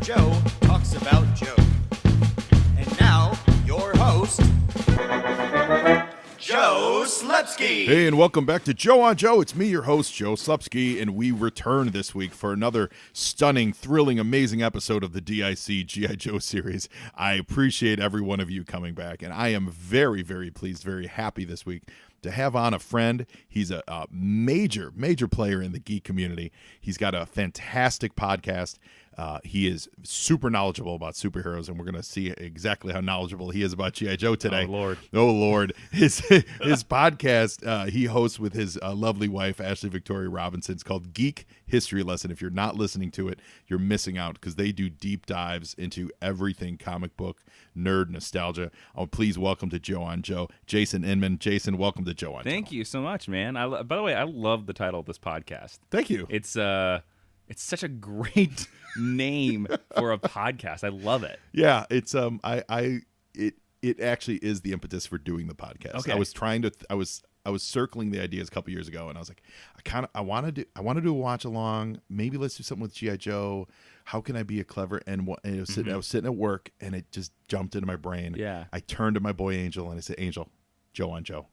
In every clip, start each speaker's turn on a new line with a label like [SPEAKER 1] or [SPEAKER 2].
[SPEAKER 1] Joe talks about Joe. And now, your host, Joe Slepsky.
[SPEAKER 2] Hey, and welcome back to Joe on Joe. It's me, your host, Joe Slepsky, and we return this week for another stunning, thrilling, amazing episode of the DIC G.I. Joe series. I appreciate every one of you coming back, and I am very, very pleased, very happy this week to have on a friend. He's a major player in the geek community. He's got a fantastic podcast. He is super knowledgeable about superheroes, and we're going to see exactly how knowledgeable he is about G.I. Joe today.
[SPEAKER 3] Oh,
[SPEAKER 2] Lord. His podcast, he hosts with his lovely wife, Ashley Victoria Robinson. It's called Geek History Lesson. If you're not listening to it, you're missing out because they do deep dives into everything comic book, nerd, nostalgia. Oh, please welcome to Joe on Joe, Jason Inman. Jason, welcome to Joe on Joe.
[SPEAKER 3] Thank you so much, man. By the way, I love the title of this podcast.
[SPEAKER 2] Thank you.
[SPEAKER 3] It's such a great name for a podcast. I love it.
[SPEAKER 2] Yeah, it's it actually is the impetus for doing the podcast.
[SPEAKER 3] Okay.
[SPEAKER 2] I was circling the ideas a couple years ago, and I was like, I want to do a watch along. Maybe let's do something with G.I. Joe. How can I be a clever and I was sitting at work, and it just jumped into my brain.
[SPEAKER 3] Yeah.
[SPEAKER 2] I turned to my boy Angel and I said, Angel, Joe on Joe.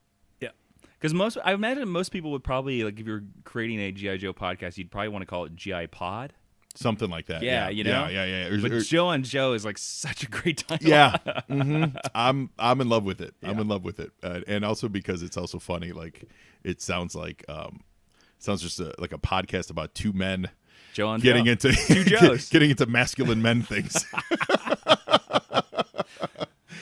[SPEAKER 3] Because I imagine most people would probably, like, if you're creating a G.I. Joe podcast, you'd probably want to call it G.I. Pod.
[SPEAKER 2] Something like that.
[SPEAKER 3] Yeah, you know?
[SPEAKER 2] Yeah.
[SPEAKER 3] But Joe on Joe is like such a great title.
[SPEAKER 2] Yeah. Mm-hmm. I'm in love with it.
[SPEAKER 3] Yeah.
[SPEAKER 2] I'm in love with it. And also because it's also funny. Like, it sounds like, just like a podcast about two men
[SPEAKER 3] Joe on
[SPEAKER 2] getting
[SPEAKER 3] Joe.
[SPEAKER 2] into
[SPEAKER 3] Two Joes.
[SPEAKER 2] getting into masculine men things.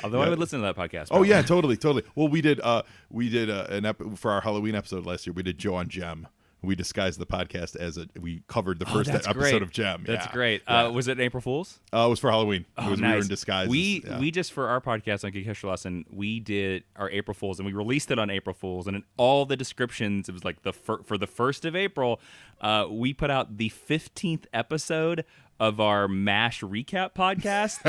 [SPEAKER 3] Although I would listen to that podcast.
[SPEAKER 2] Oh
[SPEAKER 3] probably.
[SPEAKER 2] yeah, totally. Well, we did for our Halloween episode last year. We did Joe on Gem. We disguised the podcast as we covered the first
[SPEAKER 3] that's
[SPEAKER 2] episode
[SPEAKER 3] great.
[SPEAKER 2] of Gem.
[SPEAKER 3] That's
[SPEAKER 2] Yeah.
[SPEAKER 3] great.
[SPEAKER 2] Yeah.
[SPEAKER 3] Was it an April Fool's?
[SPEAKER 2] It was for Halloween.
[SPEAKER 3] Oh,
[SPEAKER 2] We
[SPEAKER 3] nice.
[SPEAKER 2] were in disguise.
[SPEAKER 3] We just, for our podcast on Geek History Lesson, we did our April Fools, and we released it on April Fools, and in all the descriptions, it was like for the 1st of April, we put out the 15th episode of our MASH recap podcast.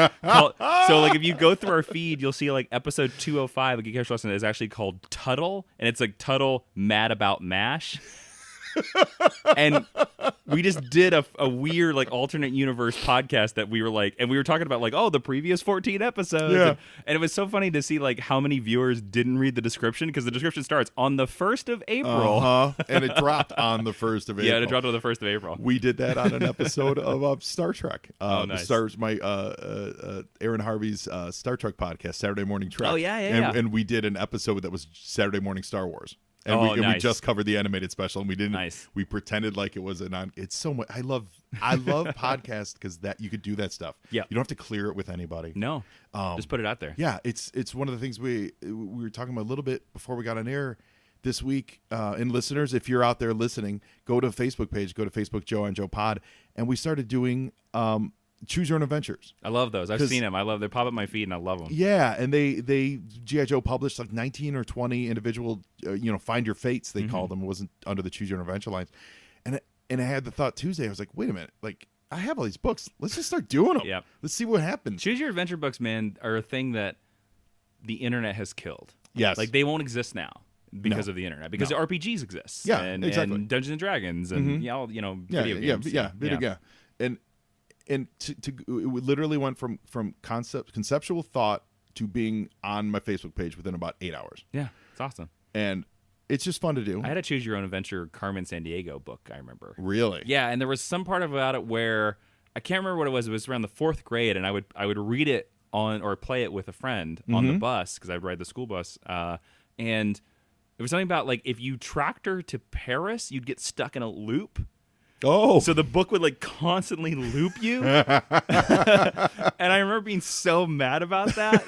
[SPEAKER 3] So, like, if you go through our feed, you'll see, like, episode 205 of Geek History Lesson is actually called Tuttle, and it's like Tuttle mad about MASH. And we just did a weird, like, alternate universe podcast that we were like, and we were talking about, like, the previous 14 episodes.
[SPEAKER 2] Yeah.
[SPEAKER 3] And it was so funny to see, like, how many viewers didn't read the description, because the description starts on the 1st of April.
[SPEAKER 2] And it dropped on the 1st of April.
[SPEAKER 3] Yeah, it dropped on the 1st of April.
[SPEAKER 2] We did that on an episode of Star Trek.
[SPEAKER 3] Nice.
[SPEAKER 2] Aaron Harvey's Star Trek podcast, Saturday Morning Trek.
[SPEAKER 3] Oh, yeah.
[SPEAKER 2] And we did an episode that was Saturday Morning Star Wars. And,
[SPEAKER 3] Oh,
[SPEAKER 2] we
[SPEAKER 3] nice.
[SPEAKER 2] just covered the animated special, and we didn't.
[SPEAKER 3] Nice.
[SPEAKER 2] We pretended like it was it's so much. I love podcasts because that you could do that stuff.
[SPEAKER 3] Yeah.
[SPEAKER 2] You don't have to clear it with anybody.
[SPEAKER 3] No, just put it out there.
[SPEAKER 2] Yeah, it's one of the things we were talking about a little bit before we got on air this week. And listeners, if you're out there listening, go to Facebook page, go to Facebook Joe on Joe Pod, and we started doing Choose Your Own Adventures.
[SPEAKER 3] I love those. I've seen them. They pop up my feed, and I love them.
[SPEAKER 2] Yeah, and they G.I. Joe published like 19 or 20 individual, find your fates, they called them. It wasn't under the Choose Your Own Adventure lines. And I had the thought Tuesday, I was like, wait a minute, like, I have all these books. Let's just start doing them.
[SPEAKER 3] Yep.
[SPEAKER 2] Let's see what happens.
[SPEAKER 3] Choose Your Adventure books, man, are a thing that the internet has killed.
[SPEAKER 2] Yes.
[SPEAKER 3] Like, they won't exist now because of the internet. Because RPGs exist.
[SPEAKER 2] Yeah,
[SPEAKER 3] and,
[SPEAKER 2] exactly.
[SPEAKER 3] And Dungeons and Dragons and video games.
[SPEAKER 2] Yeah. And it literally went from conceptual thought to being on my Facebook page within about 8 hours.
[SPEAKER 3] Yeah, it's awesome.
[SPEAKER 2] And it's just fun to do.
[SPEAKER 3] I had a Choose Your Own Adventure Carmen Sandiego book, I remember.
[SPEAKER 2] Really?
[SPEAKER 3] Yeah, and there was some part about it where I can't remember what it was. It was around the 4th grade, and I would read it on or play it with a friend on the bus, because I'd ride the school bus. And it was something about, like, if you tractor to Paris, you'd get stuck in a loop.
[SPEAKER 2] Oh.
[SPEAKER 3] So the book would, like, constantly loop you. And I remember being so mad about that.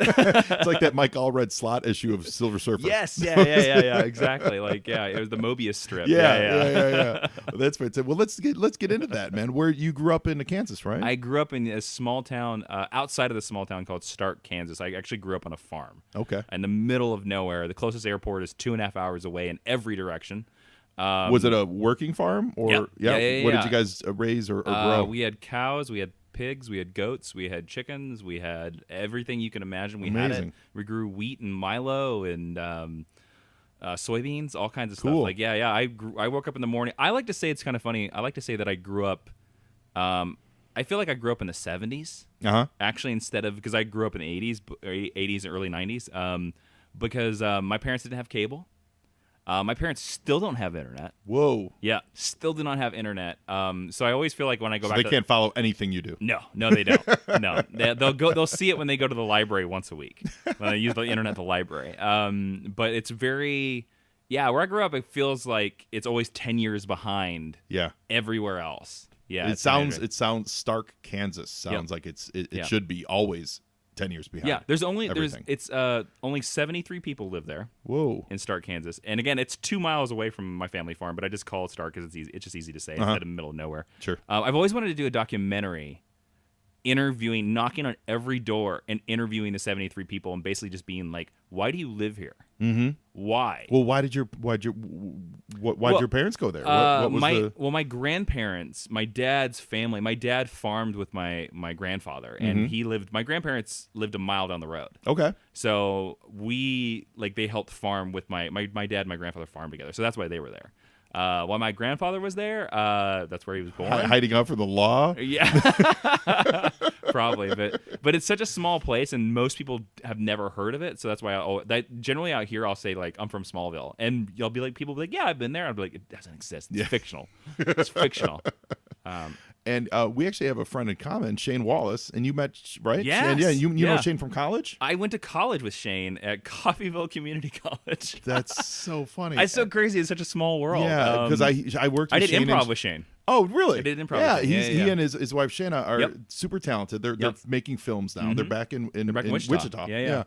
[SPEAKER 2] It's like that Mike Allred slot issue of Silver Surfer.
[SPEAKER 3] Yes, yeah, exactly. Like, yeah, it was the Mobius strip.
[SPEAKER 2] Yeah. Well, that's fantastic. Well, let's get into that, man. Where you grew up in Kansas, right?
[SPEAKER 3] I grew up in a small town outside of the small town called Stark, Kansas. I actually grew up on a farm.
[SPEAKER 2] Okay.
[SPEAKER 3] In the middle of nowhere. The closest airport is 2.5 hours away in every direction.
[SPEAKER 2] Was it a working farm? Or
[SPEAKER 3] Yeah.
[SPEAKER 2] What did you guys raise or grow?
[SPEAKER 3] We had cows, we had pigs, we had goats, we had chickens, we had everything you can imagine. We had
[SPEAKER 2] Amazing.
[SPEAKER 3] it. We grew wheat and Milo and soybeans, all kinds of stuff.
[SPEAKER 2] Cool.
[SPEAKER 3] Like, I woke up in the morning. I like to say, it's kind of funny, I like to say that I grew up I feel like I grew up in the 70s. Actually, instead of because I grew up in the 80s and early 90s. Because my parents didn't have cable. My parents still don't have internet.
[SPEAKER 2] Whoa.
[SPEAKER 3] Yeah, still do not have internet. So I always feel like when I go back,
[SPEAKER 2] they can't follow anything you do.
[SPEAKER 3] No, they don't. No, they'll see it when they go to the library once a week when they use the internet at the library. But it's very, where I grew up, it feels like it's always 10 years behind.
[SPEAKER 2] Yeah.
[SPEAKER 3] Everywhere else. Yeah.
[SPEAKER 2] It sounds Stark, Kansas. Sounds like it should be always 10 years behind.
[SPEAKER 3] Yeah, only 73 people live there.
[SPEAKER 2] Whoa.
[SPEAKER 3] In Stark, Kansas. And again, it's 2 miles away from my family farm, but I just call it Stark because it's easy. It's just easy to say instead of the middle of nowhere.
[SPEAKER 2] Sure.
[SPEAKER 3] I've always wanted to do a documentary knocking on every door and interviewing the 73 people and basically just being like, why do you live here?
[SPEAKER 2] Mm-hmm.
[SPEAKER 3] Why?
[SPEAKER 2] Well, why'd your parents go there?
[SPEAKER 3] My grandparents, my dad's family, my dad farmed with my grandfather, and my grandparents lived a mile down the road.
[SPEAKER 2] Okay.
[SPEAKER 3] So they helped farm with my dad and my grandfather farmed together. So that's why they were there. While my grandfather was there, that's where he was born.
[SPEAKER 2] Hiding out for the law?
[SPEAKER 3] Yeah. Probably. But it's such a small place, and most people have never heard of it. So that's why generally out here, I'll say, like, I'm from Smallville. And you'll be like, people will be like, yeah, I've been there. I'll be like, it doesn't exist. It's fictional. It's fictional.
[SPEAKER 2] And we actually have a friend in common, Shane Wallace, and you met, right?
[SPEAKER 3] Yes.
[SPEAKER 2] And you know Shane from college?
[SPEAKER 3] I went to college with Shane at Coffeyville Community College.
[SPEAKER 2] That's so funny.
[SPEAKER 3] It's so crazy. It's such a small world.
[SPEAKER 2] Yeah, because I worked with Shane.
[SPEAKER 3] I did improv with Shane.
[SPEAKER 2] Oh, really?
[SPEAKER 3] I did improv.
[SPEAKER 2] Yeah, he and his wife Shayna are super talented. They're making films now.
[SPEAKER 3] Mm-hmm.
[SPEAKER 2] They're back in Wichita.
[SPEAKER 3] Yeah.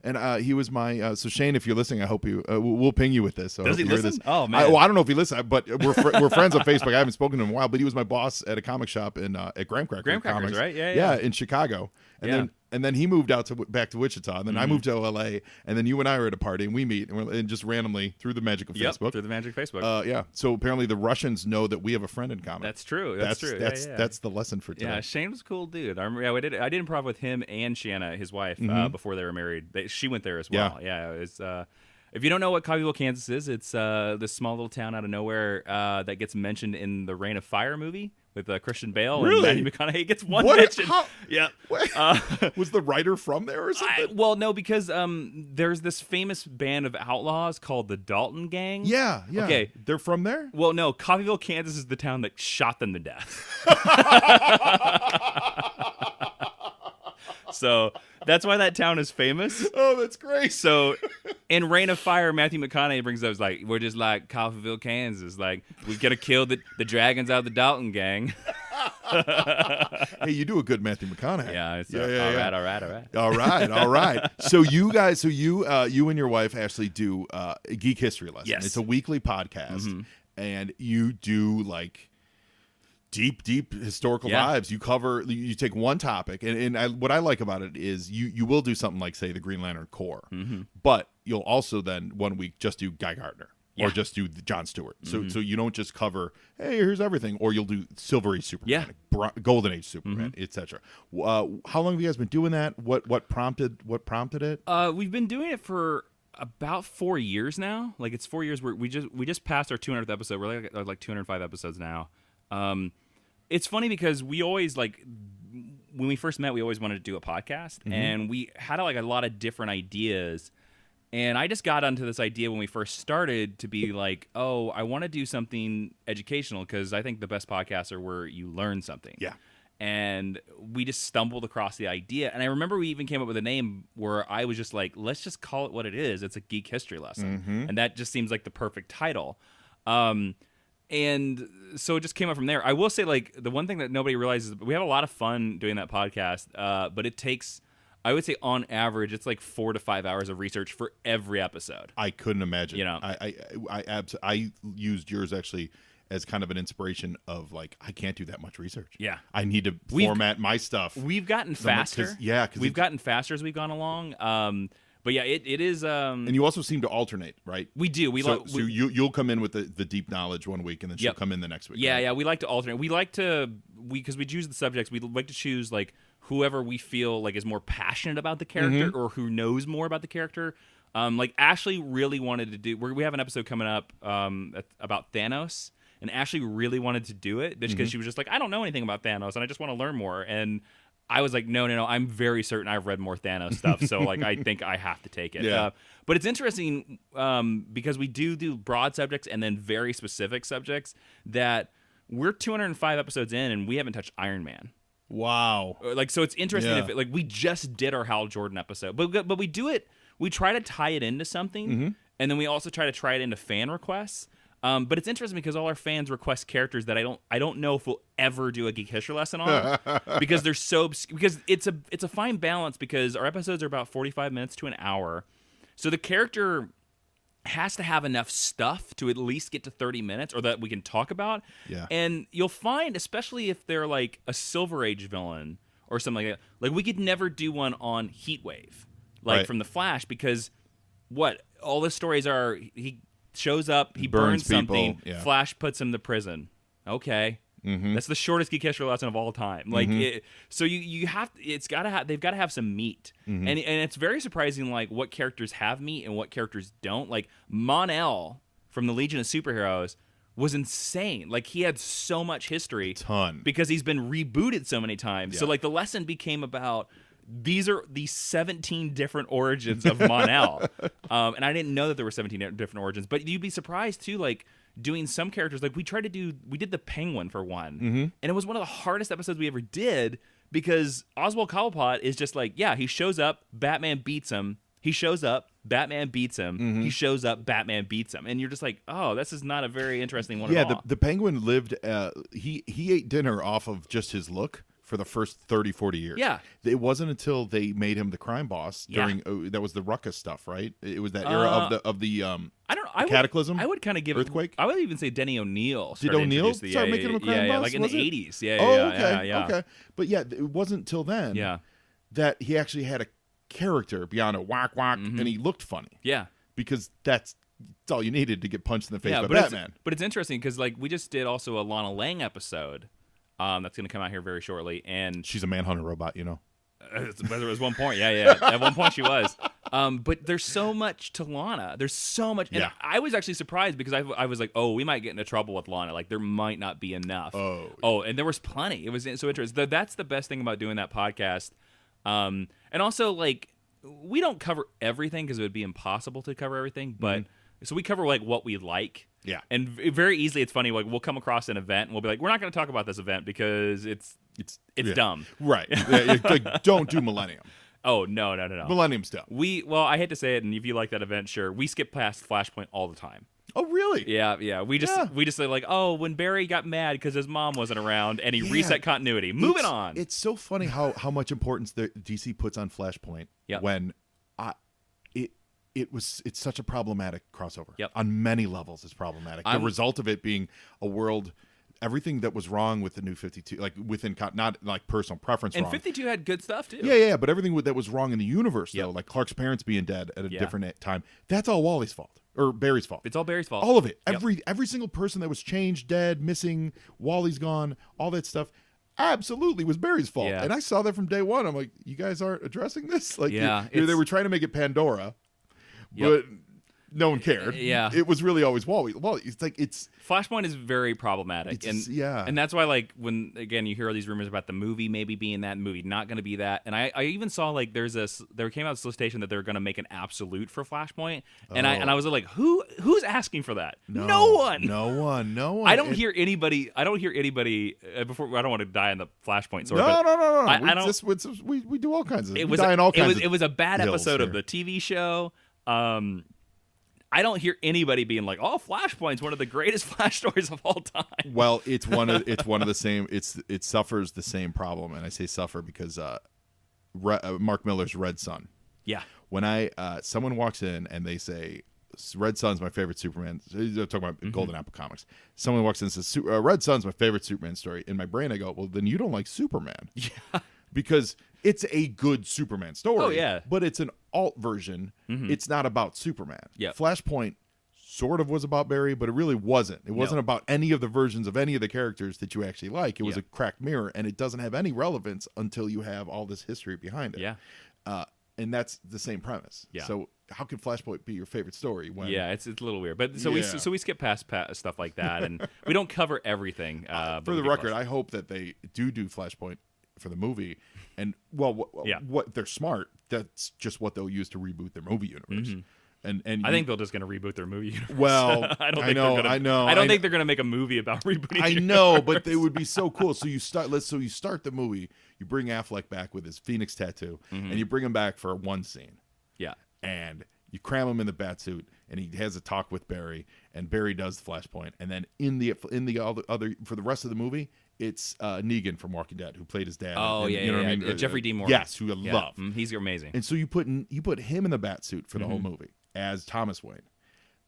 [SPEAKER 2] And he was my so Shane, if you're listening, I hope you we'll ping you with this. So
[SPEAKER 3] does he listen?
[SPEAKER 2] This.
[SPEAKER 3] Oh man,
[SPEAKER 2] I don't know if he listens, but we're friends on Facebook. I haven't spoken to him in a while, but he was my boss at a comic shop at Graham Cracker Comics,
[SPEAKER 3] right? Yeah,
[SPEAKER 2] in Chicago. And then he moved out back to Wichita, and then I moved to LA, and then you and I were at a party, and we meet, and just randomly through the magic of Facebook.
[SPEAKER 3] Through the magic of Facebook.
[SPEAKER 2] So apparently the Russians know that we have a friend in common.
[SPEAKER 3] That's true. That's true.
[SPEAKER 2] That's the lesson for today.
[SPEAKER 3] Yeah, Shane was a cool dude. I did improv with him and Shanna, his wife, before they were married. She went there as well. Yeah, it was. If you don't know what Coffeyville, Kansas is, it's this small little town out of nowhere that gets mentioned in the Reign of Fire movie with Christian Bale and Matthew McConaughey. Gets one mention. Yeah.
[SPEAKER 2] Was the writer from there or something?
[SPEAKER 3] Well, no, because there's this famous band of outlaws called the Dalton Gang.
[SPEAKER 2] Yeah.
[SPEAKER 3] Okay.
[SPEAKER 2] They're from there?
[SPEAKER 3] Well, no, Coffeyville, Kansas is the town that shot them to death. So that's why that town is famous.
[SPEAKER 2] Oh, that's great.
[SPEAKER 3] So in Reign of Fire, Matthew McConaughey brings up, like, we're just like Coffeyville, Kansas. Like, we got to kill the dragons out of the Dalton Gang.
[SPEAKER 2] Hey, you do a good Matthew McConaughey.
[SPEAKER 3] Yeah.
[SPEAKER 2] All right. So you guys, you and your wife actually do a geek history lesson.
[SPEAKER 3] Yes.
[SPEAKER 2] It's a weekly podcast, and you do like deep historical vibes. You take one topic, and what I like about it is you will do something like, say, the Green Lantern Corps, but you'll also then one week just do Guy Gardner. Or just do John Stewart. So you don't just cover, hey, here's everything. Or you'll do Silver Age Superman, Golden Age Superman, etc. How long have you guys been doing that? What prompted it?
[SPEAKER 3] We've been doing it for about 4 years now. Like, it's 4 years. We just passed our 200th episode. We're like 205 episodes now. It's funny because we always, like, when we first met, we always wanted to do a podcast, and we had a lot of different ideas. And I just got onto this idea when we first started to be like, oh, I want to do something educational because I think the best podcasts are where you learn something.
[SPEAKER 2] Yeah.
[SPEAKER 3] And we just stumbled across the idea. And I remember we even came up with a name where I was just like, let's just call it what it is. It's a geek history lesson. And that just seems like the perfect title. And so it just came up from there. I will say, like, the one thing that nobody realizes, we have a lot of fun doing that podcast, but it takes, I would say, on average, it's like 4 to 5 hours of research for every episode.
[SPEAKER 2] I couldn't imagine.
[SPEAKER 3] You know,
[SPEAKER 2] I used yours actually as kind of an inspiration of, like, I can't do that much research.
[SPEAKER 3] Yeah,
[SPEAKER 2] I need to format my stuff.
[SPEAKER 3] We've gotten faster.
[SPEAKER 2] Because
[SPEAKER 3] we've gotten faster as we've gone along. But yeah, it is. And
[SPEAKER 2] you also seem to alternate, right?
[SPEAKER 3] We do.
[SPEAKER 2] So you'll come in with the deep knowledge one week, and then she'll come in the next week.
[SPEAKER 3] Yeah,
[SPEAKER 2] right?
[SPEAKER 3] yeah. We like to alternate. We like to because we choose the subjects. We like to choose, like, whoever we feel like is more passionate about the character or who knows more about the character. Like, Ashley really wanted to do. We have an episode coming up about Thanos. and Ashley really wanted to do it because she was just like, I don't know anything about Thanos, and I just want to learn more. And I was like, no, I'm very certain I've read more Thanos stuff, so like I think I have to take it.
[SPEAKER 2] Yeah.
[SPEAKER 3] But it's interesting because we do broad subjects and then very specific subjects that we're 205 episodes in and we haven't touched Iron Man.
[SPEAKER 2] Wow.
[SPEAKER 3] Like, so it's interesting
[SPEAKER 2] Yeah.
[SPEAKER 3] if we just did our Hal Jordan episode, but we do it. We try to tie it into something, and then we also try it into fan requests. But it's interesting because all our fans request characters that I don't know if we'll ever do a geek history lesson on because they're so because it's a fine balance because our episodes are about 45 minutes to an hour, so the character has to have enough stuff to at least get to 30 minutes or that we can talk about.
[SPEAKER 2] Yeah.
[SPEAKER 3] And you'll find, especially if they're like a Silver Age villain or something like that, like we could never do one on Heatwave, like
[SPEAKER 2] Right.
[SPEAKER 3] from The Flash, because what all the stories are, he shows up, he
[SPEAKER 2] Burns
[SPEAKER 3] burns something,
[SPEAKER 2] people, yeah.
[SPEAKER 3] Flash puts him to prison. Okay. That's the shortest geek history lesson of all time. Like, so you have they've got to have some meat, and it's very surprising like what characters have meat and what characters don't. Like Mon-El from the Legion of Superheroes was insane. Like he had so much history,
[SPEAKER 2] Ton.
[SPEAKER 3] because he's been rebooted so many times. So
[SPEAKER 2] Yeah.
[SPEAKER 3] like the lesson became about these are the 17 different origins of Mon-El, and I didn't know that there were 17 different origins. But you'd be surprised too, like. Doing some characters, like we did the Penguin for one, and it was one of the hardest episodes we ever did because Oswald Cobblepot is just like, yeah, he shows up, Batman beats him, he shows up, Batman beats him, he shows up, Batman beats him, and you're just like, oh, this is not a very interesting one at all.
[SPEAKER 2] The Penguin lived. He ate dinner off of just his look for the first 30, 40 years.
[SPEAKER 3] Yeah.
[SPEAKER 2] It wasn't until they made him the crime boss during that was the Ruckus stuff, right? It was that era of the
[SPEAKER 3] I don't know.
[SPEAKER 2] Cataclysm?
[SPEAKER 3] I would kind of give
[SPEAKER 2] Earthquake?
[SPEAKER 3] I would even say Denny O'Neil.
[SPEAKER 2] Did O'Neil start making him a crime boss?
[SPEAKER 3] like in
[SPEAKER 2] Was
[SPEAKER 3] the
[SPEAKER 2] it?
[SPEAKER 3] 80s. Yeah,
[SPEAKER 2] Oh,
[SPEAKER 3] yeah,
[SPEAKER 2] okay,
[SPEAKER 3] yeah.
[SPEAKER 2] okay. But yeah, it wasn't till then
[SPEAKER 3] Yeah.
[SPEAKER 2] that he actually had a character beyond a whack, and he looked funny.
[SPEAKER 3] Yeah.
[SPEAKER 2] Because that's all you needed to get punched in the face by
[SPEAKER 3] but
[SPEAKER 2] Batman.
[SPEAKER 3] But it's interesting because like we just did also a Lana Lang episode that's going to come out here very shortly, and
[SPEAKER 2] She's a manhunter robot, you know.
[SPEAKER 3] there was one point, yeah. At one point she was. But there's so much to Lana. There's so much, and
[SPEAKER 2] Yeah.
[SPEAKER 3] I was actually surprised because I was like, oh, we might get into trouble with Lana. Like there might not be enough. And there was plenty. It was so interesting. That's the best thing about doing that podcast. And also like we don't cover everything because it would be impossible to cover everything, but. So we cover like what we like.
[SPEAKER 2] Yeah.
[SPEAKER 3] And very easily, it's funny. Like we'll come across an event and we'll be like, we're not going to talk about this event because it's dumb.
[SPEAKER 2] Right. Like, don't do Millennium.
[SPEAKER 3] Oh no.
[SPEAKER 2] Millennium's dumb.
[SPEAKER 3] I hate to say it, and if you like that event, sure. We skip past Flashpoint all the time.
[SPEAKER 2] Oh, really?
[SPEAKER 3] Yeah. We just say like, oh, when Barry got mad because his mom wasn't around and he reset continuity. Moving on.
[SPEAKER 2] It's so funny how much importance the DC puts on Flashpoint when it's such a problematic crossover.
[SPEAKER 3] Yep.
[SPEAKER 2] On many levels, it's problematic. The result of it being a world, everything that was wrong with the New 52, like within not like personal preference.
[SPEAKER 3] And
[SPEAKER 2] wrong.
[SPEAKER 3] 52 had good stuff too.
[SPEAKER 2] Yeah. But everything that was wrong in the universe, though,
[SPEAKER 3] Yep.
[SPEAKER 2] like Clark's parents being dead at a different time, that's all Wally's fault or Barry's fault.
[SPEAKER 3] It's all Barry's fault.
[SPEAKER 2] All of it.
[SPEAKER 3] Yep.
[SPEAKER 2] Every single person that was changed, dead, missing, Wally's gone, all that stuff. Absolutely was Barry's fault.
[SPEAKER 3] Yeah.
[SPEAKER 2] And I saw that from day one. I'm like, you guys aren't addressing this? Like,
[SPEAKER 3] Yeah,
[SPEAKER 2] they were trying to make it Pandora,
[SPEAKER 3] Yep.
[SPEAKER 2] but no one cared.
[SPEAKER 3] Yeah.
[SPEAKER 2] It was really always Wally. It's like,
[SPEAKER 3] Flashpoint is very problematic, and that's why like when again you hear all these rumors about the movie maybe being that movie not going to be that, and I even saw like there came out a solicitation that they're going to make an absolute for Flashpoint, and I was like who's asking for we
[SPEAKER 2] no one.
[SPEAKER 3] I don't hear anybody before I don't want to die on the Flashpoint sword.
[SPEAKER 2] No. We do all kinds of.
[SPEAKER 3] It
[SPEAKER 2] we
[SPEAKER 3] was
[SPEAKER 2] die in all kinds
[SPEAKER 3] it was a bad
[SPEAKER 2] hills
[SPEAKER 3] episode of
[SPEAKER 2] here.
[SPEAKER 3] the TV show. I don't hear anybody being like, "Oh, Flashpoint's one of the greatest Flash stories of all time."
[SPEAKER 2] Well, it's one of the same. It suffers the same problem, and I say suffer because Mark Miller's Red Sun.
[SPEAKER 3] Yeah.
[SPEAKER 2] When someone walks in and they say Red Sun's my favorite Superman. They're talking about Golden Apple Comics. Someone walks in and says Red Sun's my favorite Superman story. In my brain, I go, well, then you don't like Superman.
[SPEAKER 3] Yeah.
[SPEAKER 2] Because it's a good Superman story.
[SPEAKER 3] Oh, yeah.
[SPEAKER 2] But it's an alt version. It's not about Superman.
[SPEAKER 3] Yeah.
[SPEAKER 2] Flashpoint sort of was about Barry, but it really wasn't. It wasn't about any of the versions of any of the characters that you actually like. It was a cracked mirror, and it doesn't have any relevance until you have all this history behind it.
[SPEAKER 3] Yeah.
[SPEAKER 2] And that's the same premise.
[SPEAKER 3] Yeah.
[SPEAKER 2] So how can Flashpoint be your favorite story when?
[SPEAKER 3] Yeah, it's a little weird, but so we skip past stuff like that, and we don't cover everything.
[SPEAKER 2] For the record, I hope that they do Flashpoint for the movie, and what they're smart. That's just what they'll use to reboot their movie universe.
[SPEAKER 3] Mm-hmm.
[SPEAKER 2] And
[SPEAKER 3] I think they're just going to reboot their movie universe.
[SPEAKER 2] Well, I know.
[SPEAKER 3] I don't think they're going to make a movie about rebooting.
[SPEAKER 2] I know, but they would be so cool. So you start the movie. You bring Affleck back with his Phoenix tattoo, and you bring him back for one scene.
[SPEAKER 3] Yeah,
[SPEAKER 2] and you cram him in the batsuit, and he has a talk with Barry, and Barry does the Flashpoint, and then in the other for the rest of the movie, it's Negan from Walking Dead who played his dad.
[SPEAKER 3] Oh,
[SPEAKER 2] you know what I mean?
[SPEAKER 3] Jeffrey Dean Morgan.
[SPEAKER 2] Yes, who I love.
[SPEAKER 3] He's amazing.
[SPEAKER 2] And so you put him in the batsuit for the whole movie as Thomas Wayne.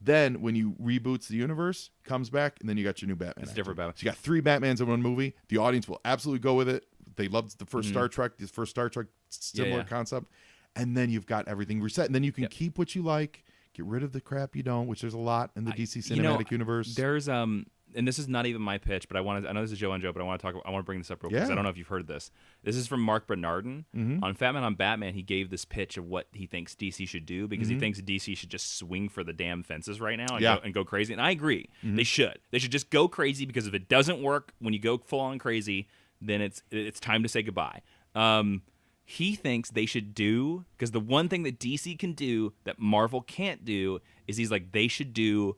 [SPEAKER 2] Then when you reboots the universe, comes back, and then you got your new Batman.
[SPEAKER 3] It's different Batman.
[SPEAKER 2] So you got 3 Batmans in one movie. The audience will absolutely go with it. They loved the first Star Trek. This first Star Trek, similar concept. And then you've got everything reset. And then you can keep what you like, get rid of the crap you don't, which there's a lot in the DC cinematic universe.
[SPEAKER 3] There's and this is not even my pitch, but I know this is Joe and Joe, but I want to bring this up real quick because I don't know if you've heard this. This is from Mark Bernardin on Fat Man on Batman. He gave this pitch of what he thinks DC should do because he thinks DC should just swing for the damn fences right now and go crazy. And I agree, they should. They should just go crazy because if it doesn't work when you go full on crazy, then it's time to say goodbye. He thinks they should do, because the one thing that DC can do that Marvel can't do is they should do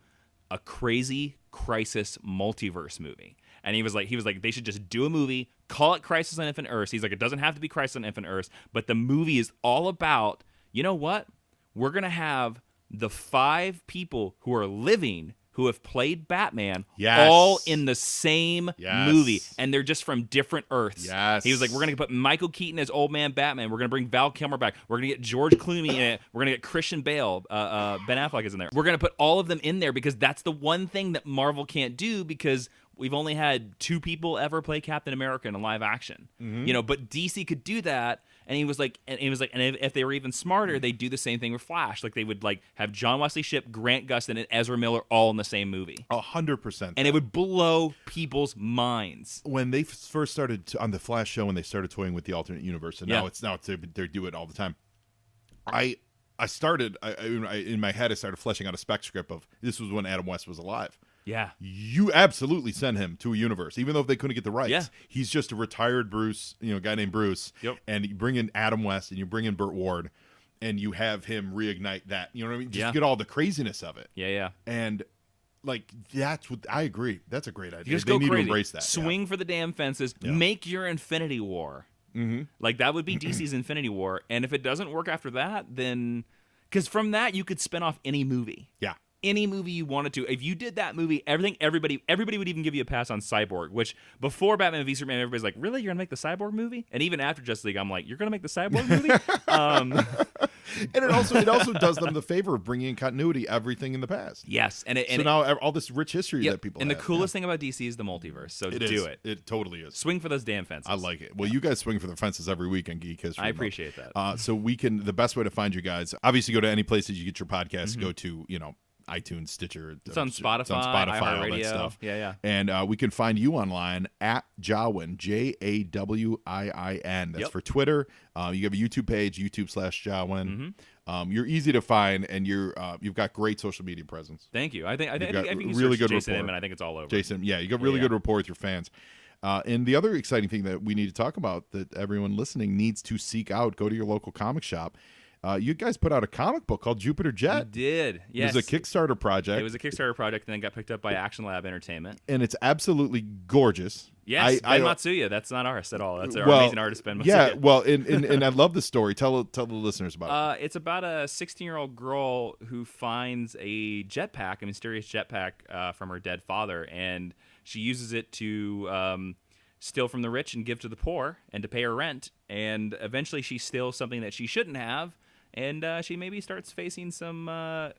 [SPEAKER 3] a crazy Crisis multiverse movie. And he was like they should just do a movie, call it Crisis on Infinite Earths. He's like, it doesn't have to be Crisis on Infinite Earths, but the movie is all about, you know what? We're going to have the 5 people who are living who have played Batman all in the same movie. And they're just from different Earths.
[SPEAKER 2] Yes.
[SPEAKER 3] He was like, we're going to put Michael Keaton as Old Man Batman. We're going to bring Val Kilmer back. We're going to get George Clooney in it. We're going to get Christian Bale. Ben Affleck is in there. We're going to put all of them in there because that's the one thing that Marvel can't do because we've only had 2 people ever play Captain America in a live action. But DC could do that. And he was like, and if they were even smarter, they'd do the same thing with Flash. Like they would have John Wesley Shipp, Grant Gustin, and Ezra Miller all in the same movie.
[SPEAKER 2] 100%.
[SPEAKER 3] And it would blow people's minds.
[SPEAKER 2] When they first started on the Flash show, when they started toying with the alternate universe, and now they do it all the time. I started in my head. I started fleshing out a spec script of this was when Adam West was alive.
[SPEAKER 3] Yeah.
[SPEAKER 2] You absolutely send him to a universe, even though if they couldn't get the rights.
[SPEAKER 3] Yeah.
[SPEAKER 2] He's just a retired Bruce, guy named Bruce.
[SPEAKER 3] Yep.
[SPEAKER 2] And you bring in Adam West and you bring in Burt Ward and you have him reignite that. You know what I mean? Just get all the craziness of it.
[SPEAKER 3] Yeah.
[SPEAKER 2] And that's what I agree. That's a great idea.
[SPEAKER 3] You just
[SPEAKER 2] they
[SPEAKER 3] go
[SPEAKER 2] need
[SPEAKER 3] crazy.
[SPEAKER 2] to embrace that.
[SPEAKER 3] Swing for the damn fences.
[SPEAKER 2] Yeah.
[SPEAKER 3] Make your Infinity War. Like that would be DC's Infinity War. And if it doesn't work after that, then because from that you could spin off any movie.
[SPEAKER 2] Yeah.
[SPEAKER 3] Any movie you wanted to. If you did that movie, everybody would even give you a pass on Cyborg, which before Batman v Superman, everybody's like, really? You're going to make the Cyborg movie? And even after Justice League, I'm like, you're going to make the Cyborg movie?
[SPEAKER 2] And it also does them the favor of bringing in continuity, everything in the past.
[SPEAKER 3] Yes.
[SPEAKER 2] So now all this rich history that people
[SPEAKER 3] have. And the coolest
[SPEAKER 2] thing
[SPEAKER 3] thing about DC is the multiverse. So
[SPEAKER 2] it
[SPEAKER 3] do
[SPEAKER 2] is.
[SPEAKER 3] it.
[SPEAKER 2] It totally is.
[SPEAKER 3] Swing for those damn fences.
[SPEAKER 2] I like it. Well, you guys swing for the fences every week on Geek History.
[SPEAKER 3] I appreciate that.
[SPEAKER 2] So the best way to find you guys, obviously go to any places you get your podcasts, go to, iTunes, Stitcher.
[SPEAKER 3] It's on Spotify,
[SPEAKER 2] all that stuff.
[SPEAKER 3] Yeah.
[SPEAKER 2] And we can find you online at Jawin, Jawin. That's for Twitter. You have a YouTube page, YouTube/Jawin. You're easy to find, and you've got great social media presence.
[SPEAKER 3] Thank you. I think you
[SPEAKER 2] really good
[SPEAKER 3] Jason
[SPEAKER 2] rapport.
[SPEAKER 3] Inman. I think it's all over.
[SPEAKER 2] Jason, you got really good rapport with your fans. And the other exciting thing that we need to talk about that everyone listening needs to seek out, go to your local comic shop. You guys put out a comic book called Jupiter Jet.
[SPEAKER 3] We did, yes.
[SPEAKER 2] It was a Kickstarter project.
[SPEAKER 3] It was a Kickstarter project and then got picked up by Action Lab Entertainment.
[SPEAKER 2] And it's absolutely gorgeous.
[SPEAKER 3] Yes, Ben Matsuya. That's not ours at all. That's our amazing artist, Ben Matsuya.
[SPEAKER 2] Yeah, well, and I love the story. Tell the listeners about it.
[SPEAKER 3] It's about a 16-year-old girl who finds a jetpack, a mysterious jetpack from her dead father, and she uses it to steal from the rich and give to the poor and to pay her rent. And eventually she steals something that she shouldn't have. And she maybe starts facing some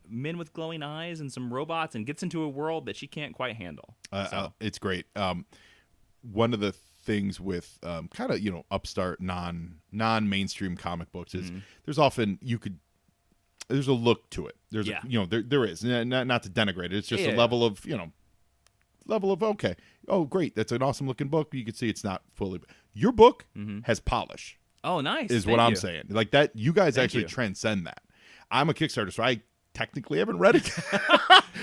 [SPEAKER 3] men with glowing eyes and some robots and gets into a world that she can't quite handle.
[SPEAKER 2] It's great. One of the things with kind of, upstart, non-mainstream comic books is there's often there's a look to it. There's there is. Not to denigrate it. It's just a level of, okay. Oh, great. That's an awesome looking book. But you can see it's not fully. Your book has polish.
[SPEAKER 3] Oh, nice.
[SPEAKER 2] Is
[SPEAKER 3] Thank
[SPEAKER 2] what I'm
[SPEAKER 3] you.
[SPEAKER 2] saying. Like that, you guys
[SPEAKER 3] Thank
[SPEAKER 2] actually
[SPEAKER 3] you.
[SPEAKER 2] transcend that. I'm a Kickstarter, so I technically haven't read it.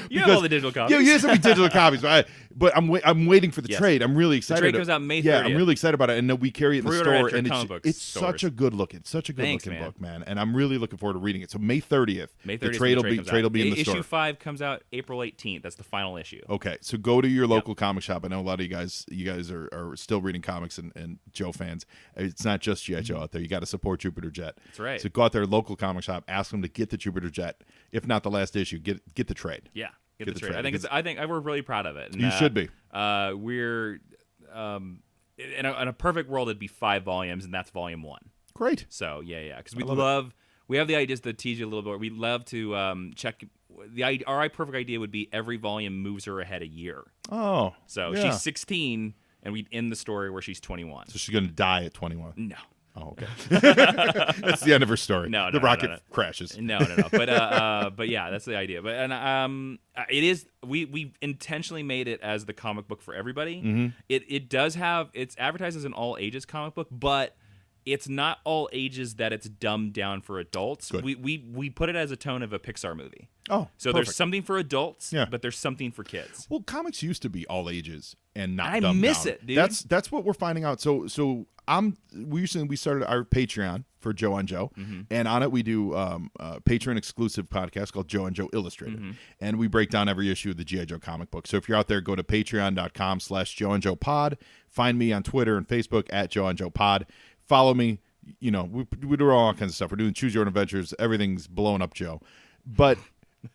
[SPEAKER 3] You have all the digital copies.
[SPEAKER 2] Yeah, you have some digital copies, but I'm waiting for the
[SPEAKER 3] Yes.
[SPEAKER 2] trade. I'm really excited.
[SPEAKER 3] trade comes out May
[SPEAKER 2] Yeah, I'm
[SPEAKER 3] 30th.
[SPEAKER 2] really excited about it, and we carry it in the
[SPEAKER 3] Pre-order at
[SPEAKER 2] store,
[SPEAKER 3] your
[SPEAKER 2] and
[SPEAKER 3] comic book
[SPEAKER 2] it's
[SPEAKER 3] stores.
[SPEAKER 2] such a good looking,
[SPEAKER 3] Thanks, man.
[SPEAKER 2] book, man. And I'm really looking forward to reading it. So May 30th,
[SPEAKER 3] May 30th,
[SPEAKER 2] the trade will be in the
[SPEAKER 3] issue
[SPEAKER 2] store.
[SPEAKER 3] 5 comes out April 18th. That's the final issue.
[SPEAKER 2] Okay, so go to your local comic shop. I know a lot of you guys are still reading comics and Joe fans. It's not just G.I. Joe out there. You got to support Jupiter Jet.
[SPEAKER 3] That's right.
[SPEAKER 2] So go out there, local comic shop, ask them to get the Jupiter Jet. If not the last issue, get the trade.
[SPEAKER 3] Yeah, get
[SPEAKER 2] Get
[SPEAKER 3] the
[SPEAKER 2] the
[SPEAKER 3] trade.
[SPEAKER 2] trade,
[SPEAKER 3] I think we're really proud of it. And,
[SPEAKER 2] You should be.
[SPEAKER 3] We're in a perfect world, it'd be 5 volumes, and that's volume 1.
[SPEAKER 2] Great.
[SPEAKER 3] So yeah, because we have the ideas to tease you a little bit. We love to check. Our perfect idea would be every volume moves her ahead a year.
[SPEAKER 2] Oh,
[SPEAKER 3] So
[SPEAKER 2] yeah.
[SPEAKER 3] she's 16, and we end the story where she's 21.
[SPEAKER 2] So she's going to die at 21.
[SPEAKER 3] No.
[SPEAKER 2] Oh, okay. That's the end of her story.
[SPEAKER 3] No,
[SPEAKER 2] the rocket
[SPEAKER 3] no.
[SPEAKER 2] crashes.
[SPEAKER 3] No. But yeah, that's the idea. But it is we intentionally made it as the comic book for everybody.
[SPEAKER 2] Mm-hmm.
[SPEAKER 3] It does have it's advertised as an all ages comic book, but it's not all ages that it's dumbed down for adults.
[SPEAKER 2] Good.
[SPEAKER 3] We put it as a tone of a Pixar movie.
[SPEAKER 2] Oh,
[SPEAKER 3] So
[SPEAKER 2] perfect.
[SPEAKER 3] there's something for adults,
[SPEAKER 2] Yeah.
[SPEAKER 3] but there's something for kids.
[SPEAKER 2] Well, comics used to be all ages and not
[SPEAKER 3] I
[SPEAKER 2] dumbed
[SPEAKER 3] miss
[SPEAKER 2] down.
[SPEAKER 3] it, dude.
[SPEAKER 2] That's what we're finding out. We started our Patreon for Joe on Joe,
[SPEAKER 3] Mm-hmm.
[SPEAKER 2] and on it we do a Patreon exclusive podcast called Joe and Joe Illustrated,
[SPEAKER 3] Mm-hmm.
[SPEAKER 2] and we break down every issue of the G.I. Joe comic book. So if you're out there, go to patreon.com/Joe and Joe Pod. Find me on Twitter and Facebook at Joe and Joe Pod. Follow me. You know, we do all kinds of stuff. We're doing Choose Your Own Adventures. Everything's blowing up Joe. But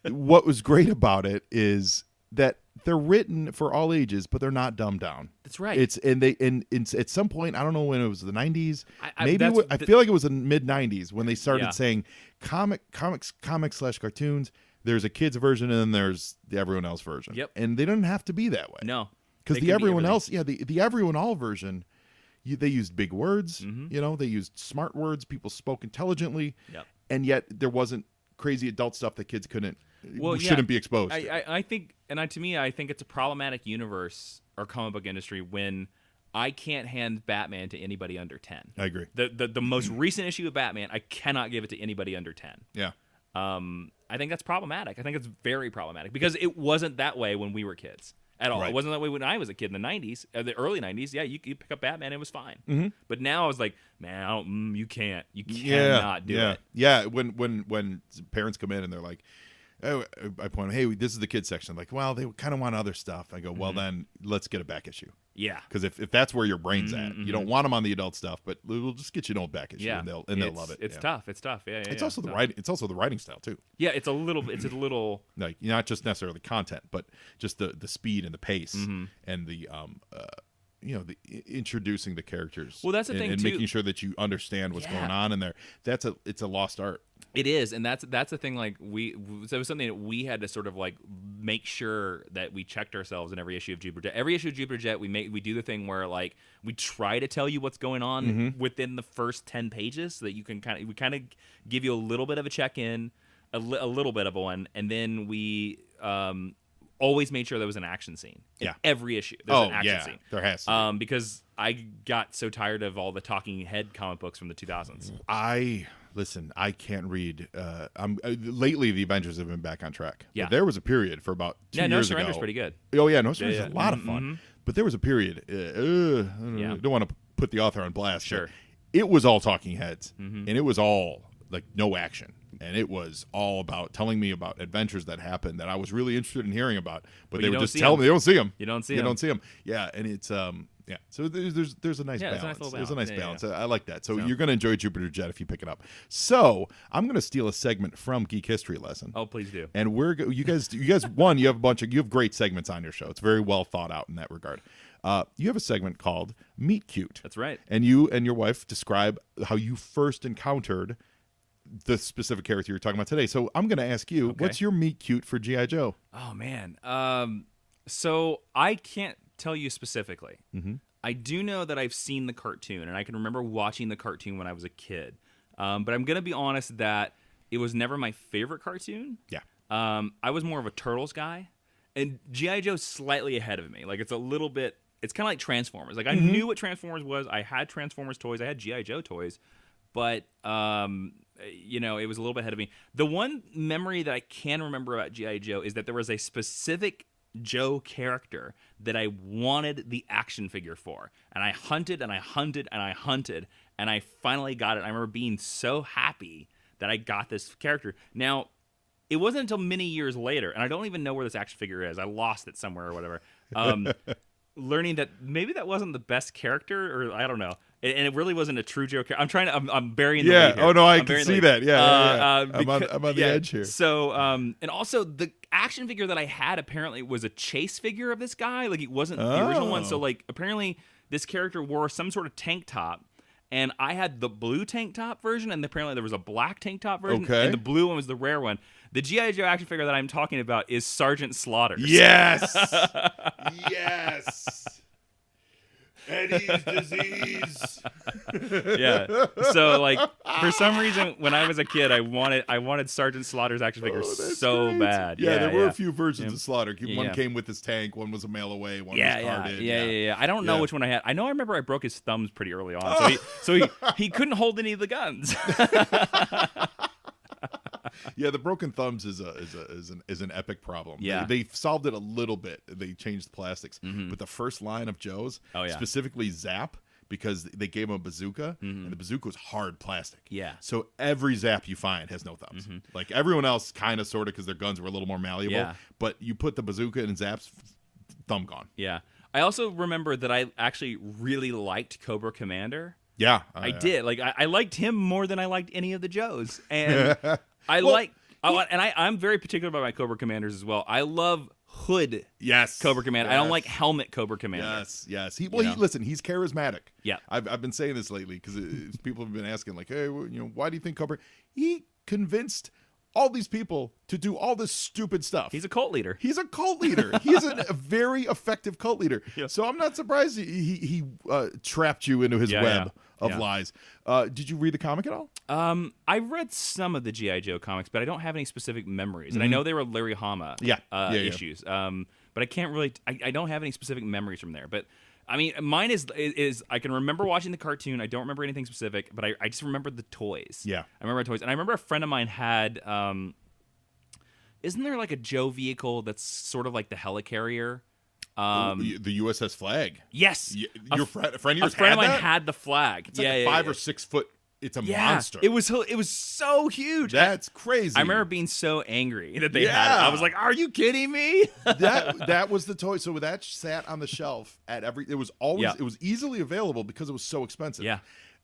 [SPEAKER 2] what was great about it is that they're written for all ages, but they're not dumbed down.
[SPEAKER 3] That's right.
[SPEAKER 2] It's at some point, I don't know when it was the 90s. I feel like it was the mid 90s when they started
[SPEAKER 3] Yeah.
[SPEAKER 2] saying comics/cartoons. There's a kids version and then there's the everyone else version.
[SPEAKER 3] Yep.
[SPEAKER 2] And they didn't have to be that way.
[SPEAKER 3] No,
[SPEAKER 2] Because
[SPEAKER 3] They
[SPEAKER 2] the
[SPEAKER 3] can be
[SPEAKER 2] everyone
[SPEAKER 3] everything.
[SPEAKER 2] else, the everyone all version, they used big words.
[SPEAKER 3] Mm-hmm.
[SPEAKER 2] They used smart words. People spoke intelligently.
[SPEAKER 3] Yep.
[SPEAKER 2] And yet there wasn't crazy adult stuff that kids
[SPEAKER 3] yeah.
[SPEAKER 2] shouldn't be exposed to.
[SPEAKER 3] I think, to me, I think it's a problematic universe or comic book industry when I can't hand Batman to anybody under 10.
[SPEAKER 2] I agree.
[SPEAKER 3] The most recent issue of Batman, I cannot give it to anybody under 10.
[SPEAKER 2] Yeah.
[SPEAKER 3] I think that's problematic. I think it's very problematic because it wasn't that way when we were kids at all.
[SPEAKER 2] Right.
[SPEAKER 3] It wasn't that way when I was a kid in the 90s, the early 90s. Yeah, you pick up Batman, it was fine.
[SPEAKER 2] Mm-hmm.
[SPEAKER 3] But now I was like, man, you cannot do
[SPEAKER 2] yeah.
[SPEAKER 3] it.
[SPEAKER 2] Yeah, when parents come in and they're like, oh, I point out, hey, this is the kids section. Like, well, they kind of want other stuff. I go, well, then let's get a back issue.
[SPEAKER 3] Yeah.
[SPEAKER 2] Because if that's where your brain's at, you don't want them on the adult stuff, but we'll just get you an old back issue,
[SPEAKER 3] Yeah,
[SPEAKER 2] and they'll love it.
[SPEAKER 3] It's
[SPEAKER 2] Yeah.
[SPEAKER 3] tough. It's tough. Yeah,
[SPEAKER 2] It's
[SPEAKER 3] yeah,
[SPEAKER 2] also the
[SPEAKER 3] tough.
[SPEAKER 2] writing. It's also the writing style too.
[SPEAKER 3] Yeah, it's a little.
[SPEAKER 2] Like not just necessarily the content, but just the speed and the pace
[SPEAKER 3] Mm-hmm.
[SPEAKER 2] and the introducing the characters.
[SPEAKER 3] Well, that's the thing,
[SPEAKER 2] and
[SPEAKER 3] too.
[SPEAKER 2] making sure that you understand what's
[SPEAKER 3] Yeah.
[SPEAKER 2] going on in there. It's a lost art.
[SPEAKER 3] It is, and that's the thing. Like so it was something that we had to sort of like make sure that we checked ourselves in every issue of Jupiter Jet. Every issue of Jupiter Jet, we do the thing where like we try to tell you what's going on
[SPEAKER 2] Mm-hmm.
[SPEAKER 3] within the first 10 pages, so that you can kind of give you a little bit of a check in, a little bit of one, and then we always made sure there was an action scene. In
[SPEAKER 2] Yeah.
[SPEAKER 3] every issue there's an action scene.
[SPEAKER 2] There has to be.
[SPEAKER 3] Because I got so tired of all the talking head comic books from the 2000s.
[SPEAKER 2] I can't read. Lately, the Avengers have been back on track.
[SPEAKER 3] Yeah.
[SPEAKER 2] But there was a period for about 2
[SPEAKER 3] Yeah, No
[SPEAKER 2] years
[SPEAKER 3] Surrender's
[SPEAKER 2] ago.
[SPEAKER 3] pretty good.
[SPEAKER 2] Oh yeah, No Surrender's
[SPEAKER 3] yeah.
[SPEAKER 2] a lot of fun. But there was a period. I don't want to put the author on blast.
[SPEAKER 3] Sure.
[SPEAKER 2] but it was all talking heads, and it was all like no action, and it was all about telling me about adventures that happened that I was really interested in hearing about. But they
[SPEAKER 3] you
[SPEAKER 2] would
[SPEAKER 3] don't
[SPEAKER 2] just
[SPEAKER 3] see
[SPEAKER 2] tell
[SPEAKER 3] 'em.
[SPEAKER 2] me they don't see them.
[SPEAKER 3] You don't see
[SPEAKER 2] You
[SPEAKER 3] 'em.
[SPEAKER 2] don't see them. Yeah, and it's yeah. So there's a nice
[SPEAKER 3] Yeah,
[SPEAKER 2] balance.
[SPEAKER 3] it's a nice little
[SPEAKER 2] There's a nice
[SPEAKER 3] balance.
[SPEAKER 2] balance.
[SPEAKER 3] Yeah.
[SPEAKER 2] I like that. So you're going to enjoy Jupiter Jet if you pick it up. So I'm going to steal a segment from Geek History Lesson.
[SPEAKER 3] Oh, please do.
[SPEAKER 2] And you guys you have great segments on your show. It's very well thought out in that regard. You have a segment called Meet Cute.
[SPEAKER 3] That's right.
[SPEAKER 2] And you and your wife describe how you first encountered the specific character you're talking about today. So I'm going to ask you, what's your Meet Cute for G.I. Joe?
[SPEAKER 3] Oh man. So I can't tell you specifically.
[SPEAKER 2] Mm-hmm.
[SPEAKER 3] I do know that I've seen the cartoon, and I can remember watching the cartoon when I was a kid. But I'm gonna be honest that it was never my favorite cartoon.
[SPEAKER 2] Yeah.
[SPEAKER 3] I was more of a Turtles guy, and G.I. Joe's slightly ahead of me. Like it's a little bit it's kind of like Transformers. Like I knew what Transformers was. I had Transformers toys. I had G.I. Joe toys, but it was a little bit ahead of me. The one memory that I can remember about G.I. Joe is that there was a specific Joe character that I wanted the action figure for, and I hunted and I hunted and I hunted, and I finally got it. I remember being so happy that I got this character. Now, it wasn't until many years later, and I don't even know where this action figure is. I lost it somewhere or whatever. Learning that maybe that wasn't the best character, or I don't know. And it really wasn't a true Joe character. I'm burying the lead here.
[SPEAKER 2] Oh, no, I
[SPEAKER 3] I'm
[SPEAKER 2] can
[SPEAKER 3] burying
[SPEAKER 2] see
[SPEAKER 3] the
[SPEAKER 2] that.
[SPEAKER 3] lead.
[SPEAKER 2] Yeah.
[SPEAKER 3] Because,
[SPEAKER 2] I'm on the edge here.
[SPEAKER 3] So, and also the action figure that I had apparently was a chase figure of this guy. Like, it wasn't the original one. So, like, apparently this character wore some sort of tank top. And I had the blue tank top version, and apparently there was a black tank top version.
[SPEAKER 2] Okay.
[SPEAKER 3] And the blue one was the rare one. The G.I. Joe action figure that I'm talking about is Sergeant Slaughter's.
[SPEAKER 2] Yes. Yes. Eddie's disease.
[SPEAKER 3] Yeah. So, like, for some reason, when I was a kid, I wanted Sergeant Slaughter's action figure so
[SPEAKER 2] great.
[SPEAKER 3] bad.
[SPEAKER 2] Yeah, there were a few versions of Slaughter. One
[SPEAKER 3] Yeah.
[SPEAKER 2] came with his tank, one was a mail away, one was carded.
[SPEAKER 3] Yeah. I don't know which one I had. I remember I broke his thumbs pretty early on, so he couldn't hold any of the guns.
[SPEAKER 2] Yeah, the broken thumbs is an epic problem.
[SPEAKER 3] Yeah.
[SPEAKER 2] They solved it a little bit. They changed the plastics, but the first line of Joe's, specifically Zap, because they gave him a bazooka, and the bazooka was hard plastic.
[SPEAKER 3] Yeah.
[SPEAKER 2] So every Zap you find has no thumbs. Like everyone else, kind of, sort of, because their guns were a little more malleable.
[SPEAKER 3] Yeah.
[SPEAKER 2] But you put the bazooka in Zap's, thumb gone.
[SPEAKER 3] Yeah. I also remember that I actually really liked Cobra Commander.
[SPEAKER 2] Yeah,
[SPEAKER 3] I did. Like I liked him more than I liked any of the Joes, and I'm very particular about my Cobra Commanders as well. I love hood Cobra Commander.
[SPEAKER 2] Yes.
[SPEAKER 3] I don't like helmet Cobra Commander.
[SPEAKER 2] Yes. Listen, he's charismatic.
[SPEAKER 3] Yeah.
[SPEAKER 2] I've been saying this lately because people have been asking, like, hey, why do you think Cobra? He convinced all these people to do all this stupid stuff.
[SPEAKER 3] He's a cult leader.
[SPEAKER 2] He's a very effective cult leader. Yeah. So I'm not surprised he trapped you into his web of lies. Did you read the comic at all?
[SPEAKER 3] I read some of the G.I. Joe comics, but I don't have any specific memories. And I know they were Larry Hama issues. But I can't really I don't have any specific memories from there. But I mean, mine is I can remember watching the cartoon. I don't remember anything specific, but I just remember the toys.
[SPEAKER 2] Yeah.
[SPEAKER 3] I remember toys. And I remember a friend of mine had isn't there like a Joe vehicle that's sort of like the helicarrier?
[SPEAKER 2] The USS Flag.
[SPEAKER 3] Yes.
[SPEAKER 2] Your friend of yours
[SPEAKER 3] a friend of mine
[SPEAKER 2] that?
[SPEAKER 3] had the flag.
[SPEAKER 2] It's like a 5 or 6 foot. It's a monster.
[SPEAKER 3] It was so huge.
[SPEAKER 2] That's crazy.
[SPEAKER 3] I remember being so angry that they had it. I was like, "Are you kidding me?"
[SPEAKER 2] that was the toy. So that sat on the shelf at every. It was always. It was easily available because it was so expensive.
[SPEAKER 3] Yeah,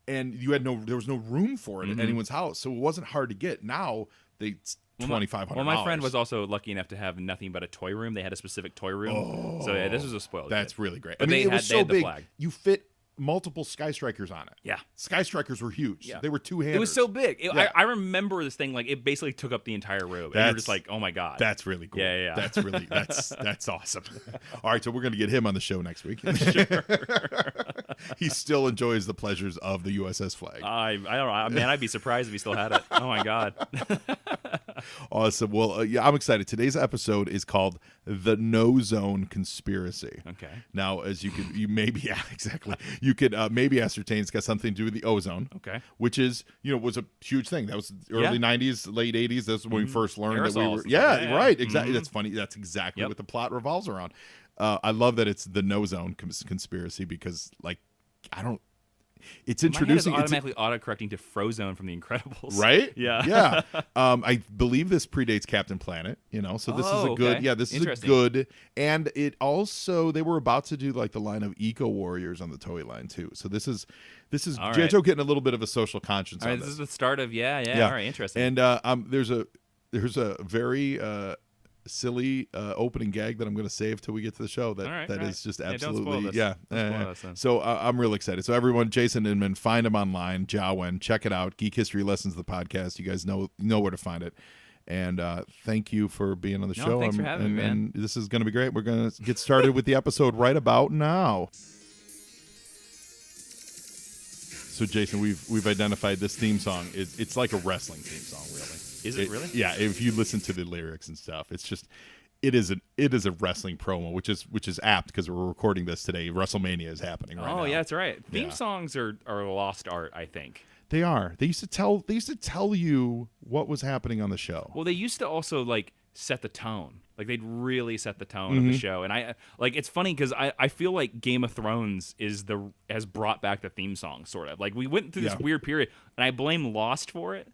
[SPEAKER 2] and there was no room for it at anyone's house, so it wasn't hard to get. Now $2,500.
[SPEAKER 3] Well, my friend was also lucky enough to have nothing but a toy room. They had a specific toy room. So this was a spoiled.
[SPEAKER 2] That's
[SPEAKER 3] kid.
[SPEAKER 2] really great.
[SPEAKER 3] But
[SPEAKER 2] it was so big.
[SPEAKER 3] The flag.
[SPEAKER 2] You fit multiple Sky Strikers on it.
[SPEAKER 3] Yeah.
[SPEAKER 2] Sky Strikers were huge.
[SPEAKER 3] Yeah.
[SPEAKER 2] They were two-handers.
[SPEAKER 3] It was so big. I remember this thing, like, it basically took up the entire room. And you're just like, oh my God.
[SPEAKER 2] That's really cool.
[SPEAKER 3] Yeah.
[SPEAKER 2] That's awesome. All right, so we're going to get him on the show next week.
[SPEAKER 3] Sure.
[SPEAKER 2] He still enjoys the pleasures of the USS Flag.
[SPEAKER 3] I don't know. Man, I'd be surprised if he still had it. Oh my God.
[SPEAKER 2] Awesome. Well, I'm excited. Today's episode is called The Nozone Conspiracy.
[SPEAKER 3] Okay.
[SPEAKER 2] Now, as you could maybe ascertain it's got something to do with the ozone.
[SPEAKER 3] Okay.
[SPEAKER 2] Which is, was a huge thing. That was early 90s, late 80s. That's when we first learned that we were. Yeah, right. Exactly. That's funny. That's exactly what the plot revolves around. I love that it's the Nozone conspiracy because, like, it's introducing.
[SPEAKER 3] My head is automatically autocorrecting to Frozone from The Incredibles.
[SPEAKER 2] Right?
[SPEAKER 3] Yeah.
[SPEAKER 2] I believe this predates Captain Planet, so this is a good, this is a good, and it also, they were about to do like the line of Eco Warriors on the toy line too. So this is G.I. Joe getting a little bit of a social conscience on
[SPEAKER 3] this is the start of, all right, interesting.
[SPEAKER 2] And there's a very silly opening gag that I'm going to save till we get to the show that is just absolutely so I'm real excited. So everyone, Jason Inman, find him online, Jawen, check it out. Geek History Lessons, the podcast. You guys know where to find it. And thank you for being on the show.
[SPEAKER 3] Thanks for having me, man.
[SPEAKER 2] And this is going to be great. We're going to get started with the episode right about now. So Jason, we've identified this theme song. It's like a wrestling theme song, really.
[SPEAKER 3] Is it really?
[SPEAKER 2] Yeah, if you listen to the lyrics and stuff, it's it is a wrestling promo, which is apt because we're recording this today. WrestleMania is happening right now.
[SPEAKER 3] Oh yeah, that's right. Theme
[SPEAKER 2] Yeah.
[SPEAKER 3] songs are lost art, I think.
[SPEAKER 2] They are. They used to tell you what was happening on the show.
[SPEAKER 3] Well, they used to also like set the tone. Like they'd really set the tone of the show. And I like it's funny because I feel like Game of Thrones has brought back the theme song sort of. Like we went through this weird period, and I blame Lost for it.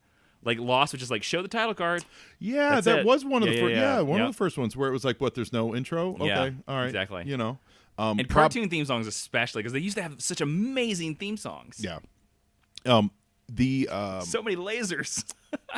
[SPEAKER 3] Like Lost was just like show the title card.
[SPEAKER 2] Yeah,
[SPEAKER 3] That's
[SPEAKER 2] that
[SPEAKER 3] it.
[SPEAKER 2] was one of the
[SPEAKER 3] Yeah,
[SPEAKER 2] first.
[SPEAKER 3] yeah,
[SPEAKER 2] One
[SPEAKER 3] yeah.
[SPEAKER 2] of the first ones where it was like, what? There's no intro. Okay,
[SPEAKER 3] Yeah,
[SPEAKER 2] all right,
[SPEAKER 3] exactly.
[SPEAKER 2] You know,
[SPEAKER 3] And cartoon theme songs especially because they used to have such amazing theme songs.
[SPEAKER 2] Yeah.
[SPEAKER 3] So many lasers.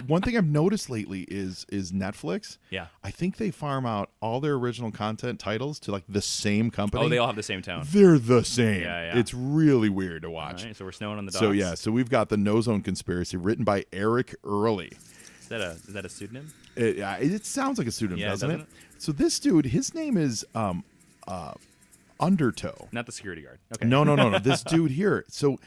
[SPEAKER 2] One thing I've noticed lately is Netflix.
[SPEAKER 3] Yeah.
[SPEAKER 2] I think they farm out all their original content titles to like the same company.
[SPEAKER 3] Oh, they all have the same tone.
[SPEAKER 2] They're the same.
[SPEAKER 3] Yeah.
[SPEAKER 2] It's really weird to watch.
[SPEAKER 3] All right, so we're snowing on the dogs.
[SPEAKER 2] So yeah, so we've got the Nozone Conspiracy, written by Eric Early.
[SPEAKER 3] Is that a pseudonym?
[SPEAKER 2] It sounds like a pseudonym,
[SPEAKER 3] Yeah,
[SPEAKER 2] doesn't
[SPEAKER 3] doesn't
[SPEAKER 2] it? So this dude, his name is Undertow.
[SPEAKER 3] Not the security guard. Okay.
[SPEAKER 2] No. This dude here. So,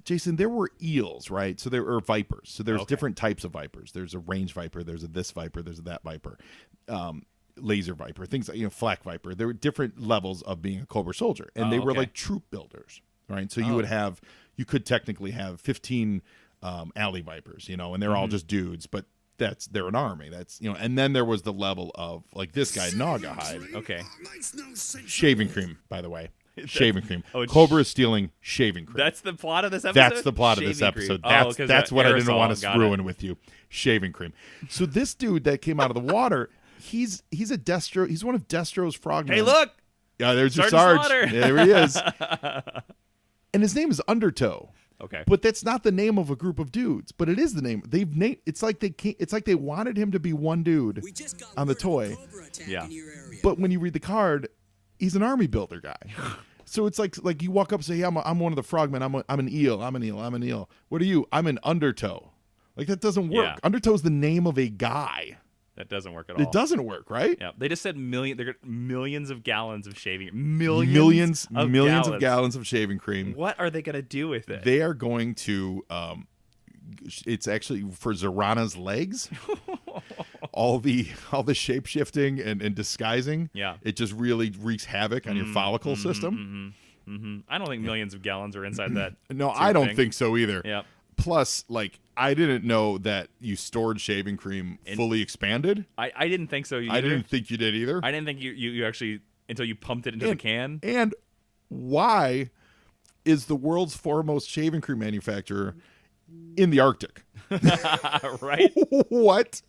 [SPEAKER 2] Jason, there were eels, right? So there were vipers. So there's different types of vipers. There's a range viper. There's a this viper. There's a that viper. Laser viper. Things like, flak viper. There were different levels of being a Cobra soldier, and they were like troop builders, right? So you could technically have 15 alley vipers, and they're all just dudes, but they're an army. That's and then there was the level of like this guy Naugahyde.
[SPEAKER 3] Okay.
[SPEAKER 2] Shaving cream, by the way. Shaving cream.
[SPEAKER 3] Oh,
[SPEAKER 2] Cobra is stealing shaving cream.
[SPEAKER 3] That's the plot of this episode?
[SPEAKER 2] That's the plot of this
[SPEAKER 3] Shaving
[SPEAKER 2] episode.
[SPEAKER 3] cream.
[SPEAKER 2] That's what I didn't want to
[SPEAKER 3] got
[SPEAKER 2] ruin
[SPEAKER 3] it.
[SPEAKER 2] with you. Shaving cream. So this dude that came out of the water, he's a Destro. He's one of Destro's frogmen.
[SPEAKER 3] Hey, look!
[SPEAKER 2] Yeah, there's your
[SPEAKER 3] Sergeant
[SPEAKER 2] Sarge.
[SPEAKER 3] Slaughter.
[SPEAKER 2] Yeah, there he is. And his name is Undertow.
[SPEAKER 3] Okay.
[SPEAKER 2] But that's not the name of a group of dudes. But it is the name. They've named. It's like they wanted him to be one dude on the toy.
[SPEAKER 3] Yeah.
[SPEAKER 2] But when you read the card, he's an army builder guy. So it's like you walk up and say, "Hey, I'm one of the frogmen. I'm an eel. I'm an eel. What are you? I'm an Undertow." Like that doesn't work.
[SPEAKER 3] Yeah.
[SPEAKER 2] Undertow's the name of a guy.
[SPEAKER 3] That doesn't work at all.
[SPEAKER 2] It doesn't work, right?
[SPEAKER 3] Yeah. They just said they got millions of gallons of shaving. Millions
[SPEAKER 2] of gallons of shaving cream.
[SPEAKER 3] What are they going to do with it?
[SPEAKER 2] They are going to. It's actually for Zorana's legs. all the shape shifting and disguising.
[SPEAKER 3] Yeah.
[SPEAKER 2] It just really wreaks havoc on your follicle system.
[SPEAKER 3] I don't think millions of gallons are inside that.
[SPEAKER 2] No, I don't think so either.
[SPEAKER 3] Yeah.
[SPEAKER 2] Plus, I didn't know that you stored shaving cream fully expanded.
[SPEAKER 3] I didn't think so either.
[SPEAKER 2] I didn't think you did either.
[SPEAKER 3] I didn't think you actually until you pumped it into the can.
[SPEAKER 2] And why is the world's foremost shaving cream manufacturer in the Arctic?
[SPEAKER 3] Right?
[SPEAKER 2] What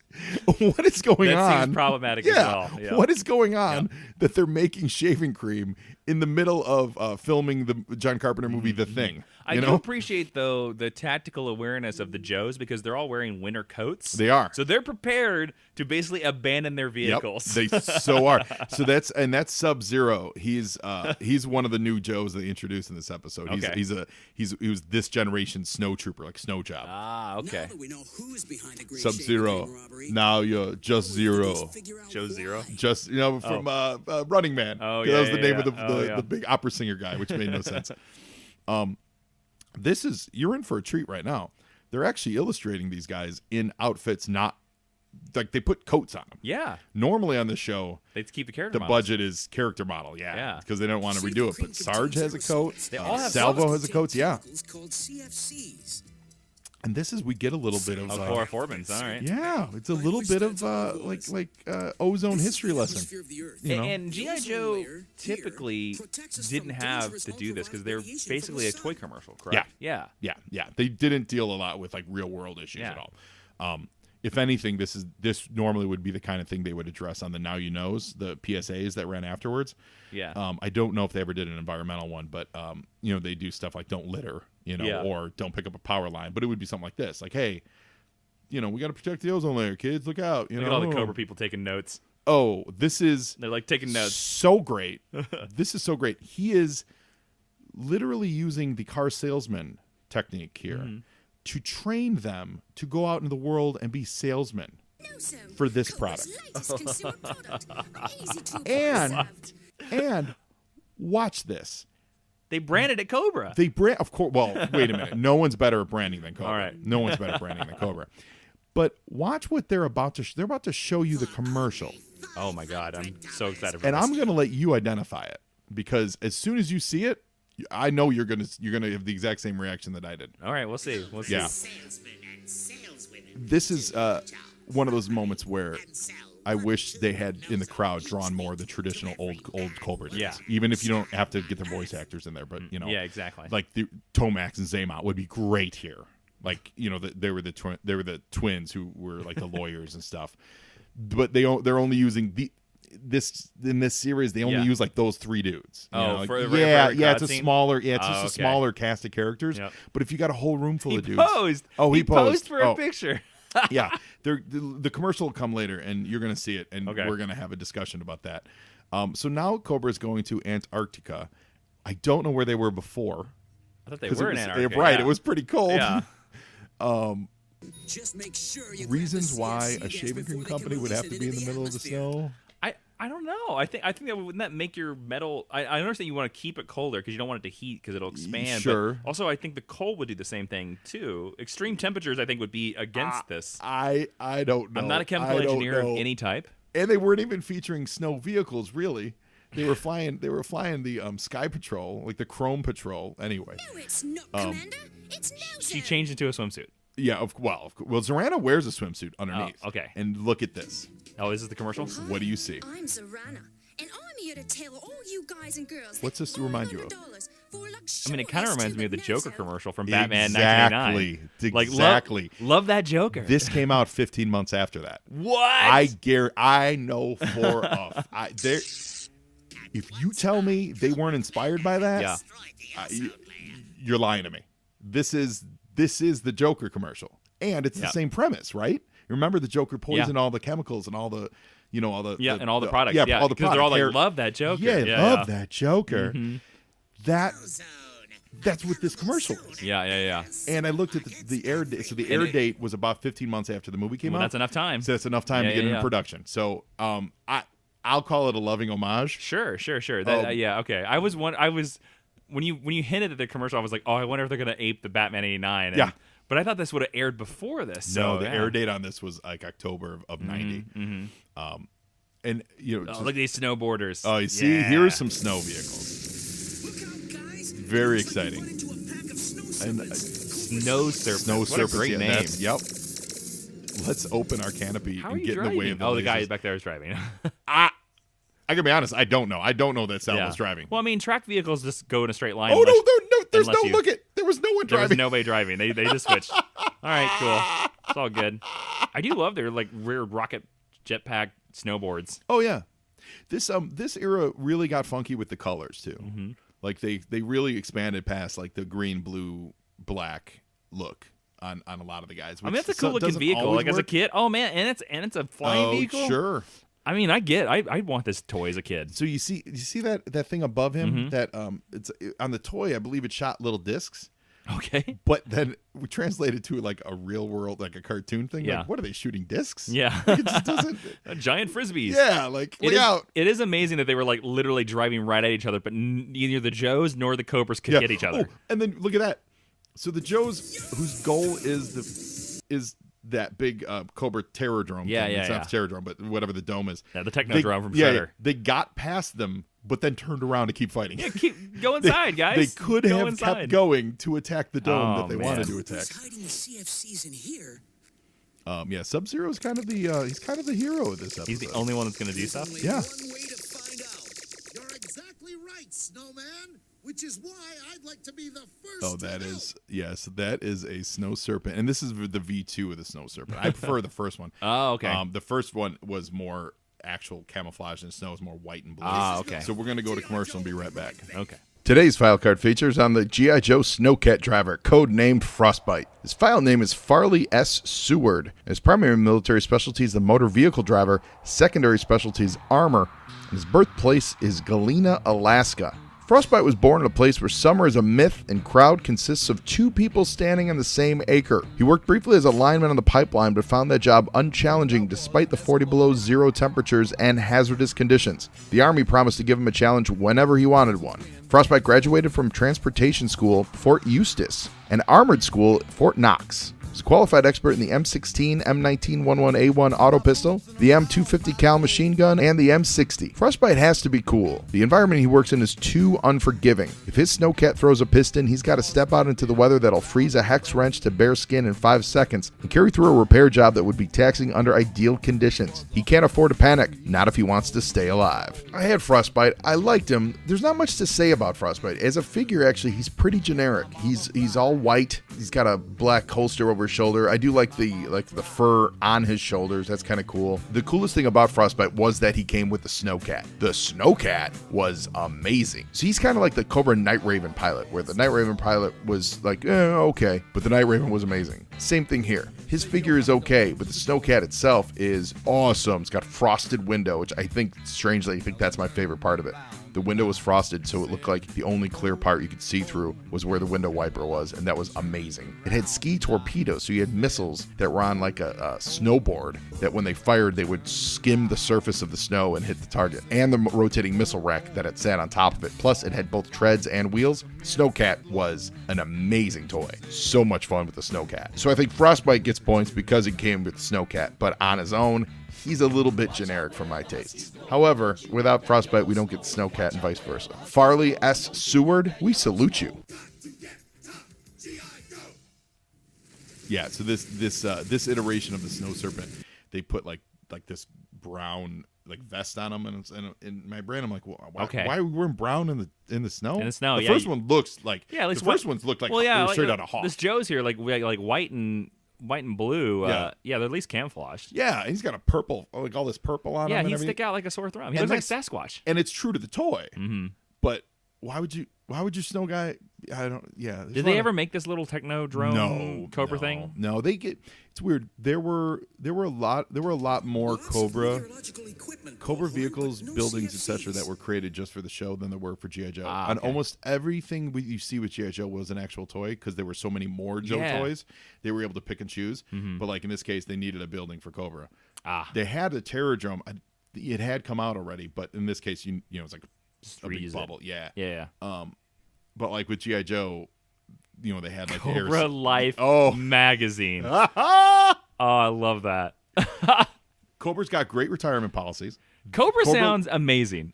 [SPEAKER 2] is going on?
[SPEAKER 3] That seems problematic as well. Yeah.
[SPEAKER 2] What is going on that they're making shaving cream in the middle of filming the John Carpenter movie The Thing?
[SPEAKER 3] I do appreciate, though, the tactical awareness of the Joes because they're all wearing winter coats.
[SPEAKER 2] They are.
[SPEAKER 3] So they're prepared to basically abandon their vehicles.
[SPEAKER 2] Yep, they so are. So that's Sub-Zero. He's one of the new Joes they introduced in this episode. He was this generation's snow trooper, like snow job.
[SPEAKER 3] Ah, okay.
[SPEAKER 4] Now that we know who's behind the great
[SPEAKER 2] Sub-Zero.
[SPEAKER 4] shaving robbery,
[SPEAKER 2] Now you're just Zero.
[SPEAKER 3] Joe Zero?
[SPEAKER 2] Just from Running Man.
[SPEAKER 3] Oh,
[SPEAKER 2] that was
[SPEAKER 3] yeah,
[SPEAKER 2] the name
[SPEAKER 3] yeah.
[SPEAKER 2] of the big opera singer guy, which made no sense. You're in for a treat right now. They're actually illustrating these guys in outfits, not like they put coats on them.
[SPEAKER 3] Yeah.
[SPEAKER 2] Normally on the show,
[SPEAKER 3] They keep the character
[SPEAKER 2] the
[SPEAKER 3] models.
[SPEAKER 2] budget is character model,
[SPEAKER 3] Yeah.
[SPEAKER 2] because they don't want to redo it. But Sarge has a coat.
[SPEAKER 3] They all have
[SPEAKER 2] Salvo
[SPEAKER 3] coats.
[SPEAKER 2] has a coat, yeah.
[SPEAKER 4] called CFCs.
[SPEAKER 2] And we get a little bit of
[SPEAKER 3] Cora Forbin's, all right.
[SPEAKER 2] yeah, it's a little bit of ozone history lesson. You know?
[SPEAKER 3] And G.I. Joe typically didn't have to do this because they're basically a toy commercial, correct? Yeah.
[SPEAKER 2] Yeah. They didn't deal a lot with real world issues
[SPEAKER 3] Yeah.
[SPEAKER 2] at all. If anything, this normally would be the kind of thing they would address on the Now You Knows, the PSAs that ran afterwards.
[SPEAKER 3] Yeah.
[SPEAKER 2] I don't know if they ever did an environmental one, but they do stuff like don't litter, or don't pick up a power line. But it would be something like this, like, hey, we got to protect the ozone layer, kids. Look out!
[SPEAKER 3] Look at all the Cobra people taking notes.
[SPEAKER 2] Oh, this is
[SPEAKER 3] They're taking notes.
[SPEAKER 2] so great. This is so great. He is literally using the car salesman technique here to train them to go out into the world and be salesmen for this product. And watch this.
[SPEAKER 3] They branded it Cobra.
[SPEAKER 2] They brand, of course. Well, wait a minute. No one's better at branding than Cobra.
[SPEAKER 3] All right.
[SPEAKER 2] No one's better at branding than Cobra. But watch what they're about to. They're about to show you the commercial,
[SPEAKER 3] Oh my God, I'm so excited for
[SPEAKER 2] and
[SPEAKER 3] this.
[SPEAKER 2] I'm going to let you identify it because as soon as you see it, I know you're gonna have the exact same reaction that I did.
[SPEAKER 3] All right, we'll see. We'll see.
[SPEAKER 2] Yeah.
[SPEAKER 4] Salesmen and saleswomen.
[SPEAKER 2] This is one of those moments where I wish they had in the crowd drawn more of the traditional old Cobra days.
[SPEAKER 3] Yeah.
[SPEAKER 2] Even if you don't have to get their voice actors in there, but
[SPEAKER 3] Yeah, exactly.
[SPEAKER 2] like the Tomax and Zaymot would be great here. Like they were the twins who were like the lawyers and stuff, but they're only using in this series they only use like those three dudes.
[SPEAKER 3] For
[SPEAKER 2] it's
[SPEAKER 3] every
[SPEAKER 2] a
[SPEAKER 3] scene?
[SPEAKER 2] smaller it's just a
[SPEAKER 3] okay.
[SPEAKER 2] smaller cast of characters.
[SPEAKER 3] Yep.
[SPEAKER 2] But if you got a whole room full
[SPEAKER 3] He
[SPEAKER 2] of dudes,
[SPEAKER 3] posed.
[SPEAKER 2] he posed
[SPEAKER 3] for a picture.
[SPEAKER 2] yeah, the commercial will come later, and you're going to see it, and
[SPEAKER 3] Okay.
[SPEAKER 2] we're going to have a discussion about that. So now Cobra is going to Antarctica. I don't know where they were before.
[SPEAKER 3] I thought they
[SPEAKER 2] 'Cause
[SPEAKER 3] were
[SPEAKER 2] it
[SPEAKER 3] in
[SPEAKER 2] was,
[SPEAKER 3] Antarctica.
[SPEAKER 2] right,
[SPEAKER 3] yeah.
[SPEAKER 2] it was pretty cold.
[SPEAKER 3] Yeah.
[SPEAKER 4] Just make sure you
[SPEAKER 2] Reasons
[SPEAKER 4] grab the
[SPEAKER 2] why
[SPEAKER 4] CFC
[SPEAKER 2] a
[SPEAKER 4] gas
[SPEAKER 2] shaving
[SPEAKER 4] before
[SPEAKER 2] cream
[SPEAKER 4] they can
[SPEAKER 2] company would
[SPEAKER 4] release
[SPEAKER 2] have
[SPEAKER 4] it
[SPEAKER 2] to be in
[SPEAKER 4] into
[SPEAKER 2] the middle of the
[SPEAKER 4] atmosphere.
[SPEAKER 2] snow.
[SPEAKER 3] I don't know. I think would that make your metal. I understand you want to keep it colder because you don't want it to heat because it'll expand.
[SPEAKER 2] Sure.
[SPEAKER 3] But also, I think the cold would do the same thing too. Extreme temperatures, I think, would be against this.
[SPEAKER 2] I don't know.
[SPEAKER 3] I'm not a chemical
[SPEAKER 2] I don't
[SPEAKER 3] engineer of
[SPEAKER 2] know.
[SPEAKER 3] any type.
[SPEAKER 2] And they weren't even featuring snow vehicles, really. They were flying the Sky Patrol, like the Chrome Patrol. Anyway,
[SPEAKER 4] No, it's not, Commander. It's Nozone.
[SPEAKER 3] She changed into a swimsuit.
[SPEAKER 2] yeah. Well, Zorana wears a swimsuit underneath.
[SPEAKER 3] Oh, okay.
[SPEAKER 2] And look at this.
[SPEAKER 3] Oh, this is the commercial.
[SPEAKER 2] What do you see?
[SPEAKER 4] I'm Zorana, and I'm here to tell all you guys and girls.
[SPEAKER 2] What's this remind you of?
[SPEAKER 3] I mean, it kind of reminds me of the Joker commercial from Batman
[SPEAKER 2] Exactly.
[SPEAKER 3] 1989. Like,
[SPEAKER 2] Exactly.
[SPEAKER 3] love that Joker.
[SPEAKER 2] This came out 15 months after that.
[SPEAKER 3] what?
[SPEAKER 2] I know for a if you tell me they weren't inspired by that,
[SPEAKER 3] Yeah.
[SPEAKER 2] you're lying to me. This is the Joker commercial, and it's the
[SPEAKER 3] Yeah.
[SPEAKER 2] same premise, right? Remember the Joker poisoned
[SPEAKER 3] Yeah.
[SPEAKER 2] all the chemicals and all the all the
[SPEAKER 3] and all the products. Yeah,
[SPEAKER 2] all the
[SPEAKER 3] because they're all
[SPEAKER 2] product.
[SPEAKER 3] like, love that Joker.
[SPEAKER 2] Yeah, love that Joker.
[SPEAKER 3] Mm-hmm.
[SPEAKER 2] That's what this commercial is.
[SPEAKER 3] Yeah.
[SPEAKER 2] And I looked at the air date. So the air date was about 15 months after the movie came
[SPEAKER 3] Well,
[SPEAKER 2] out.
[SPEAKER 3] that's enough time.
[SPEAKER 2] So that's enough time to
[SPEAKER 3] Yeah,
[SPEAKER 2] get
[SPEAKER 3] yeah,
[SPEAKER 2] into
[SPEAKER 3] yeah.
[SPEAKER 2] production. So I'll call it a loving homage.
[SPEAKER 3] Sure. That, yeah, okay. I was when you hinted at the commercial, I was like, oh, I wonder if they're gonna ape the Batman '89.
[SPEAKER 2] Yeah.
[SPEAKER 3] But I thought this would have aired before this.
[SPEAKER 2] No,
[SPEAKER 3] So,
[SPEAKER 2] the
[SPEAKER 3] yeah.
[SPEAKER 2] air date on this was like October of 90. And
[SPEAKER 3] Oh, look at these snowboarders.
[SPEAKER 2] you see,
[SPEAKER 3] Yeah.
[SPEAKER 2] here's some snow vehicles. Very exciting. And
[SPEAKER 3] Snow Serpent.
[SPEAKER 2] Snow
[SPEAKER 3] What
[SPEAKER 2] Serpents,
[SPEAKER 3] a great
[SPEAKER 2] yeah,
[SPEAKER 3] name.
[SPEAKER 2] that's- Yep. Let's open our canopy
[SPEAKER 3] How are
[SPEAKER 2] and
[SPEAKER 3] you
[SPEAKER 2] get
[SPEAKER 3] driving?
[SPEAKER 2] in the way of the
[SPEAKER 3] the guy
[SPEAKER 2] lasers.
[SPEAKER 3] back there is driving.
[SPEAKER 2] I gotta be honest, I don't know. I don't know that Sal was driving.
[SPEAKER 3] Well, I mean, track vehicles just go in a straight line.
[SPEAKER 2] Oh
[SPEAKER 3] unless-
[SPEAKER 2] there's no
[SPEAKER 3] unless you-
[SPEAKER 2] look at. There was no one
[SPEAKER 3] There was
[SPEAKER 2] driving.
[SPEAKER 3] nobody driving. They just switched. All right, cool. It's all good. I do love their like rear rocket jetpack snowboards.
[SPEAKER 2] Oh yeah, this era really got funky with the colors too.
[SPEAKER 3] Mm-hmm.
[SPEAKER 2] Like they really expanded past like the green, blue, black look on a lot of the guys.
[SPEAKER 3] I mean,
[SPEAKER 2] which
[SPEAKER 3] that's a cool looking
[SPEAKER 2] doesn't
[SPEAKER 3] vehicle.
[SPEAKER 2] always
[SPEAKER 3] Like as a
[SPEAKER 2] work.
[SPEAKER 3] kid, oh man, and it's a flying vehicle.
[SPEAKER 2] Sure.
[SPEAKER 3] I mean, I want this toy as a kid.
[SPEAKER 2] So you see that thing above him
[SPEAKER 3] Mm-hmm.
[SPEAKER 2] that it's on the toy. I believe it shot little discs.
[SPEAKER 3] Okay.
[SPEAKER 2] But then we translated to like a real world, like a cartoon thing.
[SPEAKER 3] Yeah.
[SPEAKER 2] Like, what are they shooting discs?
[SPEAKER 3] Yeah.
[SPEAKER 2] It just doesn't.
[SPEAKER 3] Giant frisbees.
[SPEAKER 2] Yeah, like
[SPEAKER 3] It
[SPEAKER 2] look
[SPEAKER 3] is,
[SPEAKER 2] out.
[SPEAKER 3] it is amazing that they were like literally driving right at each other, but neither the Joes nor the Cobras could
[SPEAKER 2] Yeah.
[SPEAKER 3] get each other.
[SPEAKER 2] Oh, and then look at that. So the Joes, whose goal is that big Cobra terror drone.
[SPEAKER 3] Yeah,
[SPEAKER 2] thing.
[SPEAKER 3] yeah,
[SPEAKER 2] It's
[SPEAKER 3] yeah.
[SPEAKER 2] not the terror drone, but whatever the dome is.
[SPEAKER 3] Yeah, the Technodrome from
[SPEAKER 2] yeah,
[SPEAKER 3] Shredder.
[SPEAKER 2] they got past them, but then turned around to keep fighting.
[SPEAKER 3] Yeah, go inside, guys.
[SPEAKER 2] They could
[SPEAKER 3] Go
[SPEAKER 2] have
[SPEAKER 3] inside.
[SPEAKER 2] kept going to attack the dome
[SPEAKER 3] Oh,
[SPEAKER 2] that they
[SPEAKER 3] man.
[SPEAKER 2] wanted to attack.
[SPEAKER 4] He's hiding the CFCs in here.
[SPEAKER 2] Yeah, Sub-Zero is kind of the he's kind of the hero of this episode.
[SPEAKER 3] He's the only one that's going to do stuff.
[SPEAKER 2] Yeah.
[SPEAKER 5] One way to find out. You're exactly right, Snowman. Which is why I'd like to be the first.
[SPEAKER 2] Oh,
[SPEAKER 5] to
[SPEAKER 2] that
[SPEAKER 5] know.
[SPEAKER 2] is yes, that is a snow serpent, and this is the V2 of the snow serpent. I prefer the first one.
[SPEAKER 3] Oh, okay.
[SPEAKER 2] The first one was more actual camouflage, and snow is more white and blue.
[SPEAKER 3] Ah, okay.
[SPEAKER 2] So we're gonna go to commercial and be right back.
[SPEAKER 3] Okay.
[SPEAKER 2] Today's file card features on the G.I. Joe Snowcat driver, codenamed Frostbite. His file name is Farley S. Seward. His primary military specialty is the motor vehicle driver, secondary specialty is armor, and his birthplace is Galena, Alaska. Frostbite was born in a place where summer is a myth and crowd consists of two people standing on the same acre. He worked briefly as a lineman on the pipeline but found that job unchallenging despite the 40 below zero temperatures and hazardous conditions. The Army promised to give him a challenge whenever he wanted one. Frostbite graduated from Transportation School, Fort Eustis, and Armored School, Fort Knox. He's a qualified expert in the M16, M1911A1 auto pistol, the M250 cal machine gun, and the M60. Frostbite has to be cool. The environment he works in is too unforgiving. If his snowcat throws a piston, he's got to step out into the weather that'll freeze a hex wrench to bare skin in 5 seconds and carry through a repair job that would be taxing under ideal conditions. He can't afford to panic, not if he wants to stay alive. I had Frostbite. I liked him. There's not much to say about Frostbite. As a figure, actually, he's pretty generic. He's all white. He's got a black holster over his shoulder. I do like the fur on his shoulders. That's kind of cool. The coolest thing about Frostbite was that he came with the Snowcat. The Snowcat was amazing. So he's kind of like the Cobra Night Raven pilot, where the Night Raven pilot was like, okay, but the Night Raven was amazing. Same thing here. His figure is okay, but the Snowcat itself is awesome. It's got frosted window, which I think, strangely, I think that's my favorite part of it. The window was frosted, so it looked like the only clear part you could see through was where the window wiper was, and that was amazing. It had ski torpedoes, so you had missiles that were on like a snowboard that when they fired, they would skim the surface of the snow and hit the target. And the rotating missile rack that it sat on top of it. Plus, it had both treads and wheels. Snowcat was an amazing toy. So much fun with the Snowcat. So I think Frostbite gets points because he came with the Snowcat, but on his own, he's a little bit generic for my tastes. However, without Frostbite, we don't get the Snowcat and vice versa. Farley S. Seward, we salute you. Yeah, so this iteration of the Snow Serpent, they put like brown vest on them, and in my brain I'm like, well, why are we wearing brown in the snow?
[SPEAKER 3] In the snow,
[SPEAKER 2] the first one looks like the first ones looked like straight out of Hawk.
[SPEAKER 3] This Joe's here, like white and blue. They're at least camouflaged.
[SPEAKER 2] Yeah, he's got a purple, like all this purple on him.
[SPEAKER 3] Yeah, he'd stick out like a sore thumb. He looks like Sasquatch.
[SPEAKER 2] And it's true to the toy. Mm-hmm. But why would you Snow Guy? I don't. Yeah.
[SPEAKER 3] Did they ever make this little techno drone Cobra thing?
[SPEAKER 2] No, it's weird. There were a lot more Cobra vehicles, buildings, etc. that were created just for the show than there were for G.I. Joe. And almost everything you see with G.I. Joe was an actual toy because there were so many more Joe toys. They were able to pick and choose. Mm-hmm. But like in this case, they needed a building for Cobra. They had a Terrordrome. It had come out already, but in this case, it's like a big bubble. Yeah. But like with G.I. Joe, they had like
[SPEAKER 3] Cobra Life magazine. I love that.
[SPEAKER 2] Cobra's got great retirement policies.
[SPEAKER 3] Cobra sounds amazing.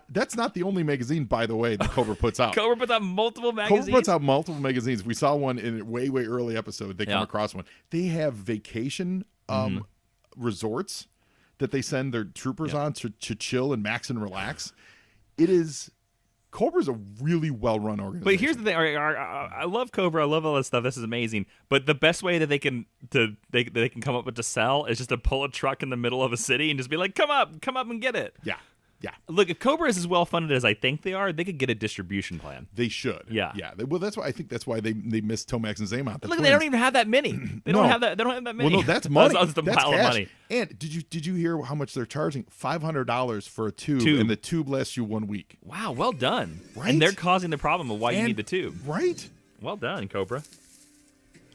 [SPEAKER 2] That's not the only magazine, by the way, that Cobra puts out.
[SPEAKER 3] Cobra puts out multiple magazines?
[SPEAKER 2] Cobra puts out multiple magazines. We saw one in a way early episode. They come across one. They have vacation resorts that they send their troopers on to chill and max and relax. Cobra's a really well-run organization.
[SPEAKER 3] But here's the thing: I love Cobra. I love all this stuff. This is amazing. But the best way that they can come up with to sell is just to pull a truck in the middle of a city and just be like, "Come up and get it."
[SPEAKER 2] Yeah.
[SPEAKER 3] Look, if Cobra is as well funded as I think they are, they could get a distribution plan.
[SPEAKER 2] They should. Yeah. Well, that's why they missed Tomax and Zaymont.
[SPEAKER 3] Look, they don't even have that many. They don't have that many.
[SPEAKER 2] Well, no, that's money.
[SPEAKER 3] That's a pile of money.
[SPEAKER 2] And did you hear how much they're charging? $500 for a tube, and the tube lasts you 1 week.
[SPEAKER 3] Wow, well done.
[SPEAKER 2] Right?
[SPEAKER 3] And they're causing the problem of why you need the tube.
[SPEAKER 2] Right?
[SPEAKER 3] Well done, Cobra.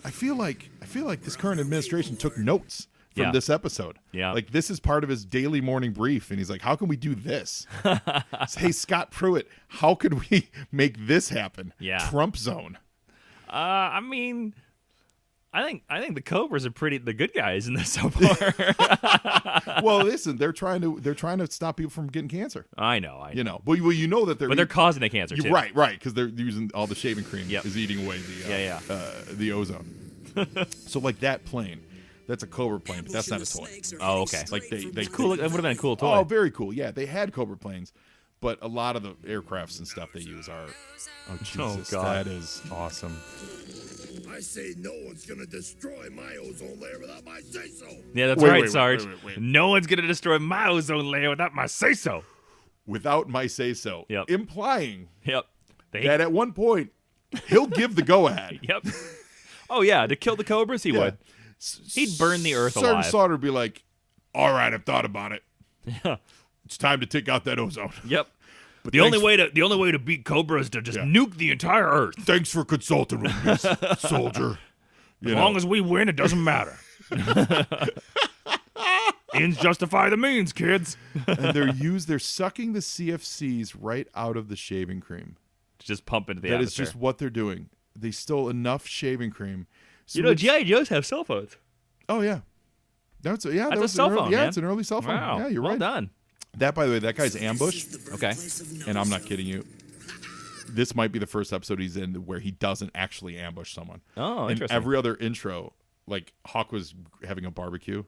[SPEAKER 2] I feel like this current administration took notes from this episode.
[SPEAKER 3] Yeah.
[SPEAKER 2] Like this is part of his daily morning brief, and he's like, how can we do this? Hey, Scott Pruitt, how could we make this happen?
[SPEAKER 3] Yeah.
[SPEAKER 2] Trump zone.
[SPEAKER 3] I mean, I think the Cobras are the good guys in this so far.
[SPEAKER 2] Well, listen, they're trying to stop people from getting cancer.
[SPEAKER 3] I know.
[SPEAKER 2] But you know that
[SPEAKER 3] they're causing the cancer too.
[SPEAKER 2] Right, because they're using all the shaving cream is eating away the ozone. So like that plane. That's a Cobra plane, but that's not a toy.
[SPEAKER 3] Oh, okay.
[SPEAKER 2] Like they
[SPEAKER 3] cool. It would have been a cool toy.
[SPEAKER 2] Oh, very cool. Yeah, they had Cobra planes, but a lot of the aircrafts and stuff they use are. Oh Jesus,
[SPEAKER 3] God.
[SPEAKER 2] That is awesome.
[SPEAKER 5] I say no one's gonna destroy my ozone layer without my say so.
[SPEAKER 3] Yeah, that's right, Sarge. Wait. No one's gonna destroy my ozone layer without my say so.
[SPEAKER 2] Without my say so.
[SPEAKER 3] Yep.
[SPEAKER 2] Implying.
[SPEAKER 3] Yep.
[SPEAKER 2] That at one point he'll give the go ahead.
[SPEAKER 3] Yep. Oh yeah, to kill the Cobras, he would. He'd burn the earth alive.
[SPEAKER 2] Sergeant Slaughter would be like, all right, I've thought about it. Yeah. It's time to take out that ozone.
[SPEAKER 3] Yep. But the only way to beat Cobra is to just nuke the entire earth.
[SPEAKER 2] Thanks for consulting with me, soldier.
[SPEAKER 3] As long as we win, it doesn't matter. Ends justify the means, kids.
[SPEAKER 2] And they're sucking the CFCs right out of the shaving cream.
[SPEAKER 3] Just pump into the
[SPEAKER 2] atmosphere.
[SPEAKER 3] atmosphere.
[SPEAKER 2] That is just what they're doing. They stole enough shaving cream So
[SPEAKER 3] G.I. Joes have cell phones.
[SPEAKER 2] Oh yeah,
[SPEAKER 3] That's a cell phone.
[SPEAKER 2] Yeah,
[SPEAKER 3] man.
[SPEAKER 2] it's an early cell phone.
[SPEAKER 3] Wow.
[SPEAKER 2] Yeah, you're
[SPEAKER 3] well
[SPEAKER 2] right.
[SPEAKER 3] done.
[SPEAKER 2] That, by the way, that guy's Ambush,
[SPEAKER 3] Okay.
[SPEAKER 2] and I'm not kidding you. This might be the first episode he's in where he doesn't actually ambush someone.
[SPEAKER 3] Oh,
[SPEAKER 2] in
[SPEAKER 3] interesting.
[SPEAKER 2] every other intro, like Hawk was having a barbecue,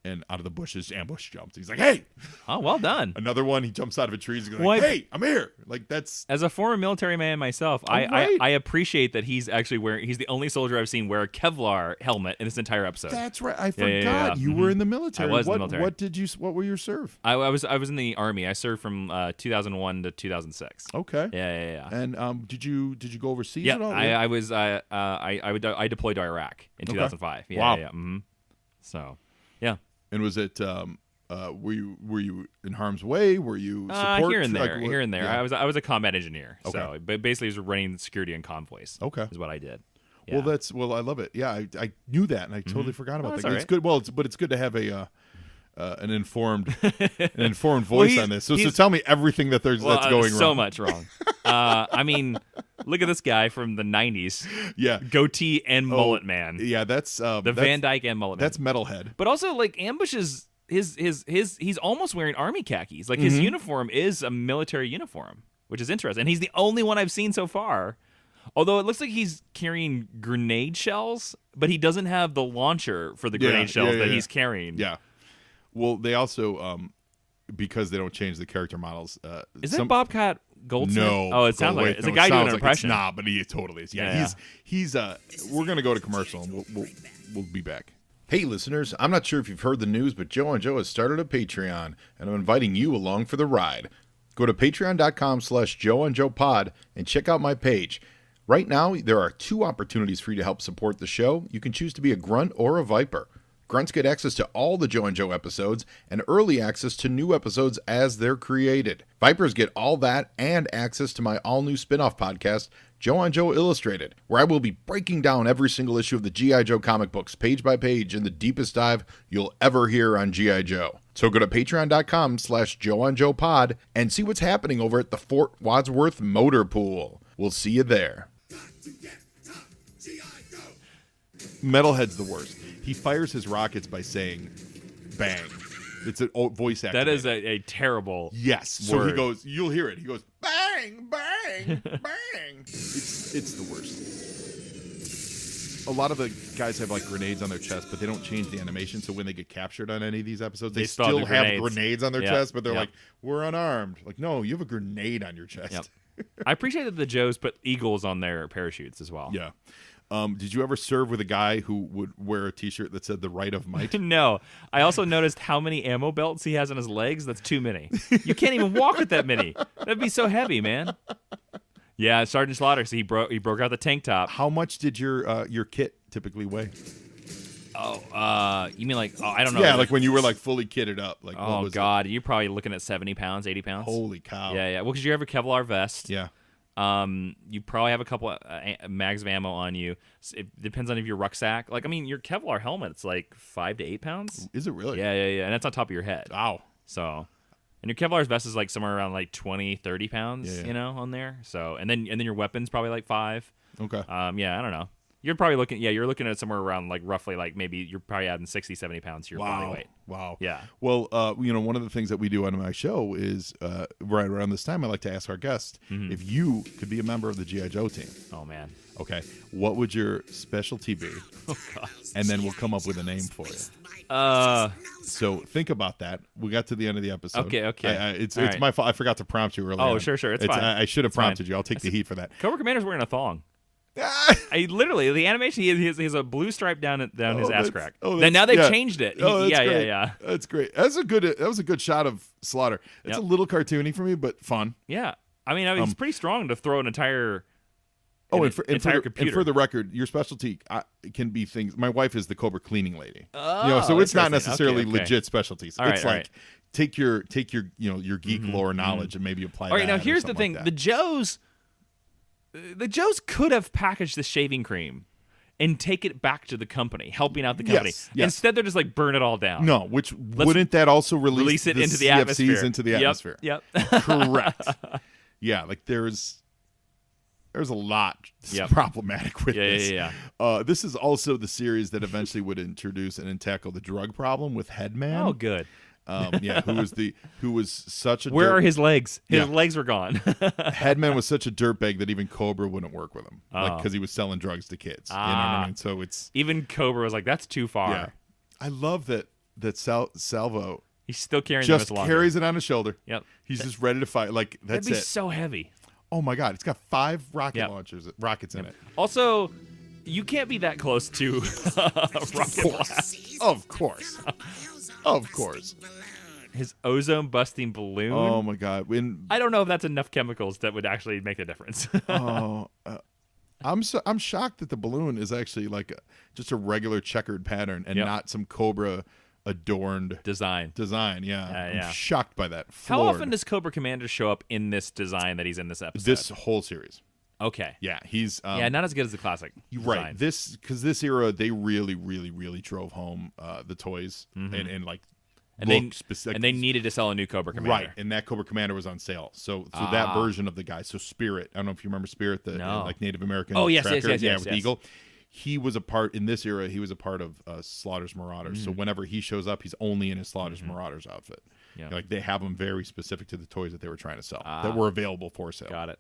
[SPEAKER 2] and out of the bushes, Ambush jumps. He's like, "Hey!"
[SPEAKER 3] Oh, well done.
[SPEAKER 2] Another one, he jumps out of a tree. He's like,
[SPEAKER 3] Well,
[SPEAKER 2] "Hey, I'm here!" Like that's
[SPEAKER 3] As a former military man myself,
[SPEAKER 2] right.
[SPEAKER 3] I appreciate that he's actually wearing. He's the only soldier I've seen wear a Kevlar helmet in this entire episode.
[SPEAKER 2] that's right. I forgot
[SPEAKER 3] yeah.
[SPEAKER 2] you were in the military.
[SPEAKER 3] I was in
[SPEAKER 2] what,
[SPEAKER 3] the military.
[SPEAKER 2] What did you? What were your serve?
[SPEAKER 3] I was in the Army. I served from 2001 to 2006.
[SPEAKER 2] Okay.
[SPEAKER 3] Yeah.
[SPEAKER 2] And did you go overseas
[SPEAKER 3] Yeah,
[SPEAKER 2] at all?
[SPEAKER 3] I was I deployed to Iraq in 2005. Yeah,
[SPEAKER 2] Wow.
[SPEAKER 3] yeah. Mm-hmm. So, yeah.
[SPEAKER 2] And was it? Were you in harm's way? Were you support?
[SPEAKER 3] Here and there,
[SPEAKER 2] Like,
[SPEAKER 3] here and there.
[SPEAKER 2] yeah.
[SPEAKER 3] I was a combat engineer.
[SPEAKER 2] Okay.
[SPEAKER 3] So, but basically, I was running security and convoys.
[SPEAKER 2] Okay.
[SPEAKER 3] is what I did. Yeah.
[SPEAKER 2] Well, I love it. Yeah, I knew that, and I totally forgot about
[SPEAKER 3] that's
[SPEAKER 2] that.
[SPEAKER 3] all
[SPEAKER 2] It's
[SPEAKER 3] right.
[SPEAKER 2] good. Well, but it's good to have an informed voice
[SPEAKER 3] he's-
[SPEAKER 2] on this. So
[SPEAKER 3] he's-
[SPEAKER 2] tell me everything that's going wrong.
[SPEAKER 3] So much wrong. I mean, look at this guy from the 90s.
[SPEAKER 2] Yeah,
[SPEAKER 3] Goatee and mullet man.
[SPEAKER 2] yeah. That's
[SPEAKER 3] The Van Dyke and mullet man.
[SPEAKER 2] That's metalhead.
[SPEAKER 3] But also, like, Ambush is he's almost wearing army khakis. Like, his uniform is a military uniform, which is interesting. And he's the only one I've seen so far. Although it looks like he's carrying grenade shells, but he doesn't have the launcher for the grenade shells that he's carrying.
[SPEAKER 2] Yeah. Well, they also because they don't change the character models.
[SPEAKER 3] Is that Bobcat Goldsmith?
[SPEAKER 2] No.
[SPEAKER 3] Oh, it sounds like it. It's a guy doing an impression.
[SPEAKER 2] Nah, but he totally is. Yeah, he's we're gonna go to commercial and we'll be back. Hey listeners, I'm not sure if you've heard the news, but Joe and Joe has started a Patreon, and I'm inviting you along for the ride. Go to patreon.com/JoeandJoePod and check out my page. Right now, there are 2 opportunities for you to help support the show. You can choose to be a grunt or a viper. Grunts get access to all the Joe and Joe episodes and early access to new episodes as they're created. Vipers get all that and access to my all-new spin-off podcast, Joe on Joe Illustrated, where I will be breaking down every single issue of the G.I. Joe comic books page by page in the deepest dive you'll ever hear on G.I. Joe. So go to patreon.com/JoeOnJoePod and see what's happening over at the Fort Wadsworth Motor Pool. We'll see you there. Metalhead's the worst. He fires his rockets by saying "bang." It's a voice actor.
[SPEAKER 3] That is a terrible.
[SPEAKER 2] Yes. So
[SPEAKER 3] word.
[SPEAKER 2] he goes. You'll hear it. He goes bang, bang, bang. It's the worst. A lot of the guys have like grenades on their chest, but they don't change the animation. So when they get captured on any of these episodes, they
[SPEAKER 3] still
[SPEAKER 2] still have grenades on their
[SPEAKER 3] Yep.
[SPEAKER 2] chest, but they're
[SPEAKER 3] Yep.
[SPEAKER 2] like, "We're unarmed." Like, no, you have a grenade on your chest.
[SPEAKER 3] Yep. I appreciate that the Joes put eagles on their parachutes as well.
[SPEAKER 2] Yeah. Did you ever serve with a guy who would wear a T-shirt that said "The Right of Might"?
[SPEAKER 3] No. I also noticed how many ammo belts he has on his legs. That's too many. You can't even walk with that many. That'd be so heavy, man. Yeah, Sergeant Slaughter. So he broke out the tank top.
[SPEAKER 2] How much did your kit typically weigh?
[SPEAKER 3] You mean like? Oh, I don't know.
[SPEAKER 2] Yeah, like when you were like fully kitted up. Like, what
[SPEAKER 3] Oh
[SPEAKER 2] was
[SPEAKER 3] God, you're probably looking at 70 pounds, 80 pounds.
[SPEAKER 2] Holy cow!
[SPEAKER 3] Yeah. Well, because you have a Kevlar vest.
[SPEAKER 2] Yeah.
[SPEAKER 3] You probably have a couple mags of ammo on you. It depends on if your rucksack. Like, I mean, your Kevlar helmet, it's like 5 to 8 pounds.
[SPEAKER 2] Is it really?
[SPEAKER 3] Yeah, and that's on top of your head.
[SPEAKER 2] Wow.
[SPEAKER 3] So, and your Kevlar's vest is like somewhere around like 20, 30 pounds,
[SPEAKER 2] Yeah.
[SPEAKER 3] you know, on there. So, and then your weapon's probably like 5.
[SPEAKER 2] Okay.
[SPEAKER 3] Yeah, I don't know. You're probably you're looking at somewhere around like roughly like maybe you're probably adding 60, 70 pounds to your body weight.
[SPEAKER 2] Wow.
[SPEAKER 3] Yeah.
[SPEAKER 2] Well, one of the things that we do on my show is right around this time, I like to ask our guests if you could be a member of the G.I. Joe team.
[SPEAKER 3] Oh, man.
[SPEAKER 2] Okay. What would your specialty be?
[SPEAKER 3] Oh, God.
[SPEAKER 2] And then we'll come up with a name for you. So think about that. We got to the end of the episode.
[SPEAKER 3] Okay.
[SPEAKER 2] It's
[SPEAKER 3] All right.
[SPEAKER 2] my fault. I forgot to prompt you earlier.
[SPEAKER 3] Oh, sure. It's fine.
[SPEAKER 2] I should have
[SPEAKER 3] It's fine.
[SPEAKER 2] prompted you. I'll take the heat for that.
[SPEAKER 3] Cobra Commander's wearing a thong. I literally the animation he has a blue stripe down his ass crack. Then now they've changed it.
[SPEAKER 2] Oh, that's great.
[SPEAKER 3] Yeah.
[SPEAKER 2] That's great. That was a good shot of Slaughter. It's a little cartoony for me, but fun.
[SPEAKER 3] Yeah. I mean, it's pretty strong to throw an entire
[SPEAKER 2] And
[SPEAKER 3] computer.
[SPEAKER 2] for the record, your specialty can be things. My wife is the Cobra cleaning lady.
[SPEAKER 3] Oh,
[SPEAKER 2] so it's not
[SPEAKER 3] interesting.
[SPEAKER 2] necessarily
[SPEAKER 3] Okay.
[SPEAKER 2] legit specialties.
[SPEAKER 3] All right,
[SPEAKER 2] it's
[SPEAKER 3] all
[SPEAKER 2] like
[SPEAKER 3] right.
[SPEAKER 2] take your your geek lore knowledge and maybe apply.
[SPEAKER 3] All right,
[SPEAKER 2] that
[SPEAKER 3] now
[SPEAKER 2] or
[SPEAKER 3] here's the
[SPEAKER 2] something
[SPEAKER 3] thing:
[SPEAKER 2] like
[SPEAKER 3] the
[SPEAKER 2] that.
[SPEAKER 3] Joes could have packaged the shaving cream and take it back to the company, helping out the company.
[SPEAKER 2] Yes.
[SPEAKER 3] Instead, they're just like burn it all down.
[SPEAKER 2] No, wouldn't that also release
[SPEAKER 3] it
[SPEAKER 2] the
[SPEAKER 3] into the
[SPEAKER 2] CFCs
[SPEAKER 3] atmosphere.
[SPEAKER 2] into the
[SPEAKER 3] Yep,
[SPEAKER 2] atmosphere?
[SPEAKER 3] Yep.
[SPEAKER 2] Correct. Yeah, like there's. there's a lot
[SPEAKER 3] Yep.
[SPEAKER 2] problematic with
[SPEAKER 3] Yeah,
[SPEAKER 2] this.
[SPEAKER 3] yeah.
[SPEAKER 2] This is also the series that eventually would introduce and tackle the drug problem with Headman.
[SPEAKER 3] Oh, good.
[SPEAKER 2] Who was such a
[SPEAKER 3] Where are his legs? His
[SPEAKER 2] Yeah.
[SPEAKER 3] legs were gone.
[SPEAKER 2] Headman was such a dirtbag that even Cobra wouldn't work with him,
[SPEAKER 3] Oh.
[SPEAKER 2] because he was selling drugs to kids. You know what I mean? So it's
[SPEAKER 3] Even Cobra was like, that's too far.
[SPEAKER 2] yeah. I love that Salvo
[SPEAKER 3] He's still carrying them
[SPEAKER 2] just
[SPEAKER 3] as
[SPEAKER 2] carries it on his shoulder.
[SPEAKER 3] Yep.
[SPEAKER 2] He's just ready to fight. Like that's
[SPEAKER 3] That'd be
[SPEAKER 2] it.
[SPEAKER 3] so heavy.
[SPEAKER 2] Oh my god, it's got 5 rockets
[SPEAKER 3] Yep.
[SPEAKER 2] in it.
[SPEAKER 3] Also, you can't be that close to rocket blast.
[SPEAKER 2] Of course. Of course.
[SPEAKER 3] His ozone busting balloon.
[SPEAKER 2] Oh my god. When
[SPEAKER 3] I don't know if that's enough chemicals that would actually make a difference.
[SPEAKER 2] I'm shocked that the balloon is actually like just a regular checkered pattern and
[SPEAKER 3] Yep.
[SPEAKER 2] not some Cobra adorned
[SPEAKER 3] Design.
[SPEAKER 2] design. Yeah.
[SPEAKER 3] Yeah.
[SPEAKER 2] I'm shocked by that.
[SPEAKER 3] How
[SPEAKER 2] Floored.
[SPEAKER 3] often does Cobra Commander show up in this design that he's in this episode?
[SPEAKER 2] this whole series?
[SPEAKER 3] Okay.
[SPEAKER 2] Yeah, he's
[SPEAKER 3] Yeah, not as good as the classic.
[SPEAKER 2] right.
[SPEAKER 3] design.
[SPEAKER 2] This era they really drove home the toys and like
[SPEAKER 3] And they,
[SPEAKER 2] look specific.
[SPEAKER 3] and they needed to sell a new Cobra Commander.
[SPEAKER 2] Right, and that Cobra Commander was on sale. So that version of the guy. So Spirit, I don't know if you remember Spirit, the
[SPEAKER 3] No.
[SPEAKER 2] like Native American.
[SPEAKER 3] Oh, yes,
[SPEAKER 2] tracker.
[SPEAKER 3] yes,
[SPEAKER 2] yeah,
[SPEAKER 3] yes,
[SPEAKER 2] with
[SPEAKER 3] yes.
[SPEAKER 2] the Eagle. He was a part in this era. He was a part of Slaughter's Marauders.
[SPEAKER 3] Mm.
[SPEAKER 2] So whenever he shows up, he's only in his Slaughter's Marauders outfit.
[SPEAKER 3] Yeah.
[SPEAKER 2] Like they have him very specific to the toys that they were trying to sell that were available for sale.
[SPEAKER 3] Got it.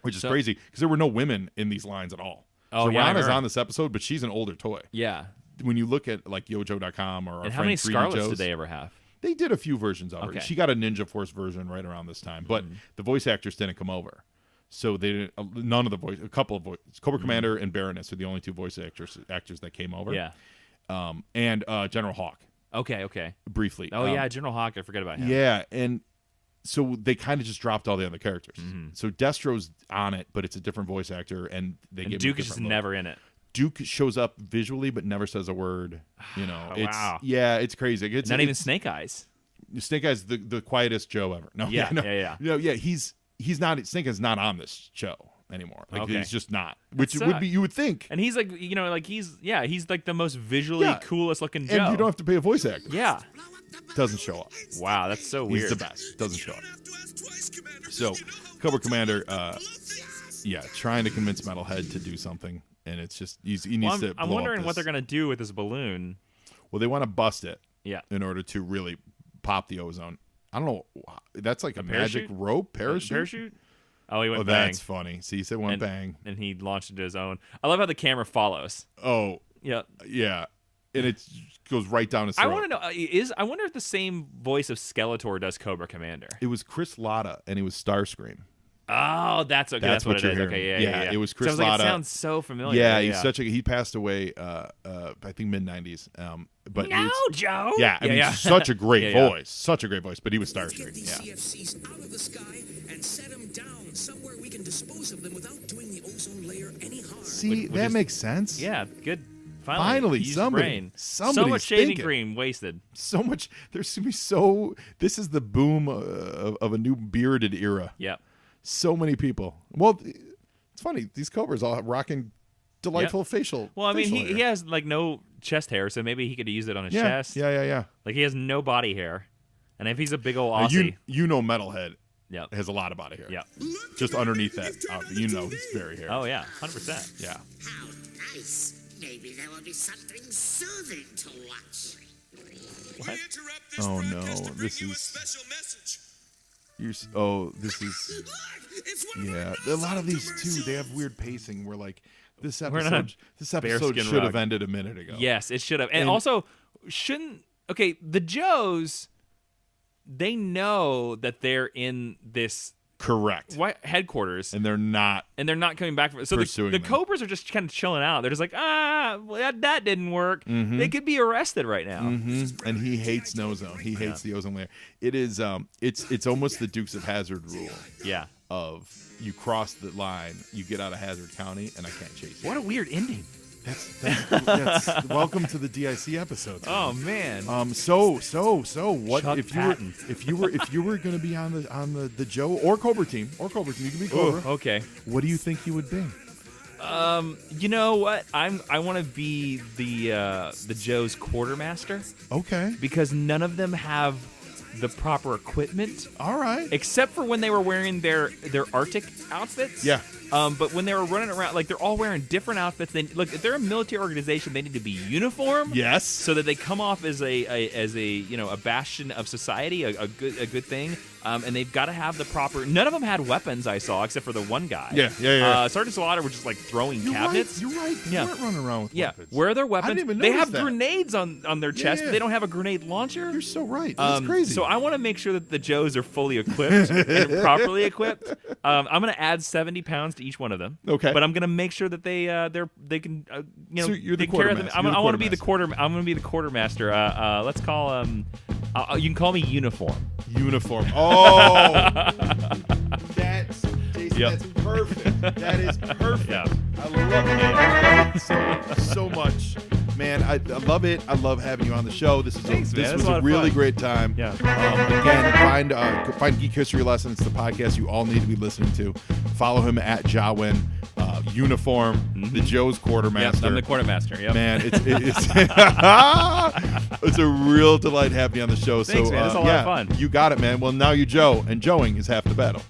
[SPEAKER 2] Which is
[SPEAKER 3] So-
[SPEAKER 2] crazy because there were no women in these lines at all.
[SPEAKER 3] Oh,
[SPEAKER 2] so
[SPEAKER 3] yeah, I
[SPEAKER 2] Rana's
[SPEAKER 3] remember.
[SPEAKER 2] on this episode, but she's an older toy.
[SPEAKER 3] Yeah.
[SPEAKER 2] When you look at like Yojo.com or our
[SPEAKER 3] And how
[SPEAKER 2] friend
[SPEAKER 3] many
[SPEAKER 2] 3D
[SPEAKER 3] Scarlets
[SPEAKER 2] Joe's,
[SPEAKER 3] did they ever have?
[SPEAKER 2] they did a few versions of her.
[SPEAKER 3] Okay.
[SPEAKER 2] She got a Ninja Force version right around this time, but the voice actors didn't come over. So they didn't. None of the voice. A couple of voice. Cobra Commander and Baroness are the only 2 voice actors that came over.
[SPEAKER 3] Yeah.
[SPEAKER 2] And General Hawk
[SPEAKER 3] Okay.
[SPEAKER 2] briefly.
[SPEAKER 3] Oh, yeah, General Hawk. I forget about him.
[SPEAKER 2] Yeah, and so they kind of just dropped all the other characters. So Destro's on it, but it's a different voice actor, and they
[SPEAKER 3] And
[SPEAKER 2] give
[SPEAKER 3] Duke
[SPEAKER 2] him a
[SPEAKER 3] is just
[SPEAKER 2] different look.
[SPEAKER 3] never in it.
[SPEAKER 2] Duke shows up visually, but never says a word. You know, it's
[SPEAKER 3] Wow.
[SPEAKER 2] yeah, it's crazy. It's
[SPEAKER 3] Not even
[SPEAKER 2] it's-
[SPEAKER 3] Snake Eyes.
[SPEAKER 2] Snake Eyes the quietest Joe ever. No,
[SPEAKER 3] Yeah,
[SPEAKER 2] no,
[SPEAKER 3] yeah.
[SPEAKER 2] No, yeah, he's not. Snake Eyes not on this show anymore. Like
[SPEAKER 3] Okay.
[SPEAKER 2] he's just not. Which
[SPEAKER 3] That
[SPEAKER 2] would be
[SPEAKER 3] sucks.
[SPEAKER 2] you would think.
[SPEAKER 3] And he's like, he's like the most visually
[SPEAKER 2] Yeah.
[SPEAKER 3] coolest looking Joe.
[SPEAKER 2] And you don't have to pay a voice actor.
[SPEAKER 3] Yeah.
[SPEAKER 2] Doesn't show up.
[SPEAKER 3] Wow, that's so
[SPEAKER 2] He's
[SPEAKER 3] weird.
[SPEAKER 2] the best. Doesn't show up. So Cobra Commander, trying to convince Metalhead to do something, and it's just he needs
[SPEAKER 3] Well,
[SPEAKER 2] to.
[SPEAKER 3] I'm
[SPEAKER 2] blow
[SPEAKER 3] wondering
[SPEAKER 2] up
[SPEAKER 3] what
[SPEAKER 2] this.
[SPEAKER 3] they're gonna do with this balloon.
[SPEAKER 2] Well, they want to bust it.
[SPEAKER 3] Yeah.
[SPEAKER 2] In order to really pop the ozone. I don't know. That's like a magic
[SPEAKER 3] parachute?
[SPEAKER 2] rope parachute.
[SPEAKER 3] Parachute? Oh, he went
[SPEAKER 2] Oh,
[SPEAKER 3] bang.
[SPEAKER 2] that's funny. See, you said one
[SPEAKER 3] and,
[SPEAKER 2] bang.
[SPEAKER 3] and he launched into his own. I love how the camera follows.
[SPEAKER 2] Oh,
[SPEAKER 3] Yeah.
[SPEAKER 2] yeah, and it goes right down his throat.
[SPEAKER 3] I want to know I wonder if the same voice of Skeletor does Cobra Commander.
[SPEAKER 2] It was Chris Latta, and he was Starscream.
[SPEAKER 3] Oh, that's okay. That's what it
[SPEAKER 2] you're
[SPEAKER 3] is.
[SPEAKER 2] hearing.
[SPEAKER 3] Okay, yeah.
[SPEAKER 2] It was
[SPEAKER 3] So I
[SPEAKER 2] Chris
[SPEAKER 3] was like,
[SPEAKER 2] Latta.
[SPEAKER 3] it sounds so familiar.
[SPEAKER 2] Yeah, he's such a. He passed away. I think mid '90s. But
[SPEAKER 3] No,
[SPEAKER 2] it's-
[SPEAKER 3] Joe.
[SPEAKER 2] Yeah, I mean, such a great
[SPEAKER 3] Yeah.
[SPEAKER 2] voice. Such a great voice. But he was
[SPEAKER 5] Get
[SPEAKER 2] Starscream.
[SPEAKER 5] these
[SPEAKER 2] Yeah.
[SPEAKER 5] CFCs out of the sky and set them down somewhere we can dispose of them without doing the ozone layer any harm.
[SPEAKER 2] See,
[SPEAKER 3] Which
[SPEAKER 2] that
[SPEAKER 3] is-
[SPEAKER 2] makes sense.
[SPEAKER 3] Yeah, good.
[SPEAKER 2] Finally,
[SPEAKER 3] He used
[SPEAKER 2] somebody-
[SPEAKER 3] brain. So
[SPEAKER 2] somebody's
[SPEAKER 3] much shaving
[SPEAKER 2] thinking.
[SPEAKER 3] cream wasted.
[SPEAKER 2] So much. There's gonna be so. This is the boom of a new bearded era.
[SPEAKER 3] Yep.
[SPEAKER 2] So many people. Well, it's funny. These Cobras all rocking delightful facial.
[SPEAKER 3] Well, I mean,
[SPEAKER 2] facial
[SPEAKER 3] he
[SPEAKER 2] hair.
[SPEAKER 3] has like no chest hair, so maybe he could use it on his
[SPEAKER 2] Yeah,
[SPEAKER 3] chest.
[SPEAKER 2] yeah.
[SPEAKER 3] Like he has no body hair, and if he's a big old
[SPEAKER 2] Now,
[SPEAKER 3] Aussie,
[SPEAKER 2] you know, Metalhead
[SPEAKER 3] yep.
[SPEAKER 2] has a lot of body hair.
[SPEAKER 3] Yep.
[SPEAKER 2] Just underneath that, you know, he's very hairy.
[SPEAKER 3] Oh yeah, 100%.
[SPEAKER 2] Yeah.
[SPEAKER 5] How nice. Maybe there will be something soothing to watch.
[SPEAKER 3] What?
[SPEAKER 2] Oh no, this is. This is. Yeah, a lot of these too. They have weird pacing. Where like this
[SPEAKER 3] We're not
[SPEAKER 2] episode,
[SPEAKER 3] bearskin
[SPEAKER 2] should have
[SPEAKER 3] rug.
[SPEAKER 2] ended a minute ago.
[SPEAKER 3] Yes, it should have. And
[SPEAKER 2] And-
[SPEAKER 3] also, shouldn't the Joes? They know that they're in this
[SPEAKER 2] Correct.
[SPEAKER 3] headquarters,
[SPEAKER 2] And they're not.
[SPEAKER 3] and they're not coming back from it. So the
[SPEAKER 2] Pursuing them.
[SPEAKER 3] Cobras are just kind of chilling out. They're just like, well, that didn't work.
[SPEAKER 2] Mm-hmm.
[SPEAKER 3] They could be arrested right now.
[SPEAKER 2] And he hates Nozone. He hates the ozone layer. It is. It's almost the Dukes of Hazzard rule
[SPEAKER 3] Yeah.
[SPEAKER 2] of you cross the line, you get out of Hazard County, and I can't chase you.
[SPEAKER 3] What a weird ending.
[SPEAKER 2] That's welcome to the DIC episodes.
[SPEAKER 3] Oh man.
[SPEAKER 2] So what
[SPEAKER 3] Chuck
[SPEAKER 2] if
[SPEAKER 3] Patton.
[SPEAKER 2] you were going to be on the Joe or Cobra team, you can be Cobra.
[SPEAKER 3] Okay.
[SPEAKER 2] What do you think you would be?
[SPEAKER 3] You know what? I want to be the Joe's quartermaster
[SPEAKER 2] Okay.
[SPEAKER 3] because none of them have the proper equipment,
[SPEAKER 2] All right.
[SPEAKER 3] except for when they were wearing their Arctic outfits.
[SPEAKER 2] Yeah.
[SPEAKER 3] But when they were running around, like they're all wearing different outfits. They look, if they're a military organization, they need to be uniform.
[SPEAKER 2] Yes.
[SPEAKER 3] So that they come off as a bastion of society, a good thing. And they've got to have the proper. None of them had weapons, I saw, except for the one guy.
[SPEAKER 2] Yeah.
[SPEAKER 3] Sergeant Slaughter was just like throwing cabinets.
[SPEAKER 2] You're right.
[SPEAKER 3] Yeah.
[SPEAKER 2] They weren't running around with weapons.
[SPEAKER 3] Where are their weapons?
[SPEAKER 2] I didn't even
[SPEAKER 3] they
[SPEAKER 2] notice
[SPEAKER 3] have
[SPEAKER 2] that.
[SPEAKER 3] grenades on their chest,
[SPEAKER 2] Yeah.
[SPEAKER 3] but they don't have a grenade launcher.
[SPEAKER 2] You're so right. That's crazy.
[SPEAKER 3] So I want to make sure that the Joes are fully equipped and properly equipped. I'm going to add 70 pounds to each one of them.
[SPEAKER 2] Okay.
[SPEAKER 3] But I'm going to make sure that they can
[SPEAKER 2] So you're the
[SPEAKER 3] take care of them.
[SPEAKER 2] quartermaster.
[SPEAKER 3] I want to be the I'm going to be the quartermaster. Let's call you can call me Uniform.
[SPEAKER 2] Uniform. Oh, that's Jason.
[SPEAKER 3] Yep.
[SPEAKER 2] That's perfect. That is perfect.
[SPEAKER 3] Yeah.
[SPEAKER 2] I love it so much, man. I love it. I love having you on the show. This was
[SPEAKER 3] Thanks, man. It was a
[SPEAKER 2] a
[SPEAKER 3] lot of
[SPEAKER 2] really
[SPEAKER 3] fun.
[SPEAKER 2] great time.
[SPEAKER 3] Yeah.
[SPEAKER 2] Again, find Geek History Lessons, the podcast you all need to be listening to. Follow him at Jawin. Uniform, the Joe's quartermaster.
[SPEAKER 3] Yep, I'm the quartermaster. Yep.
[SPEAKER 2] Man, it's it's a real delight having you on the show.
[SPEAKER 3] Thanks,
[SPEAKER 2] so
[SPEAKER 3] man. It's a lot of fun.
[SPEAKER 2] You got it, man. Well, now you Joe, and Joeing is half the battle.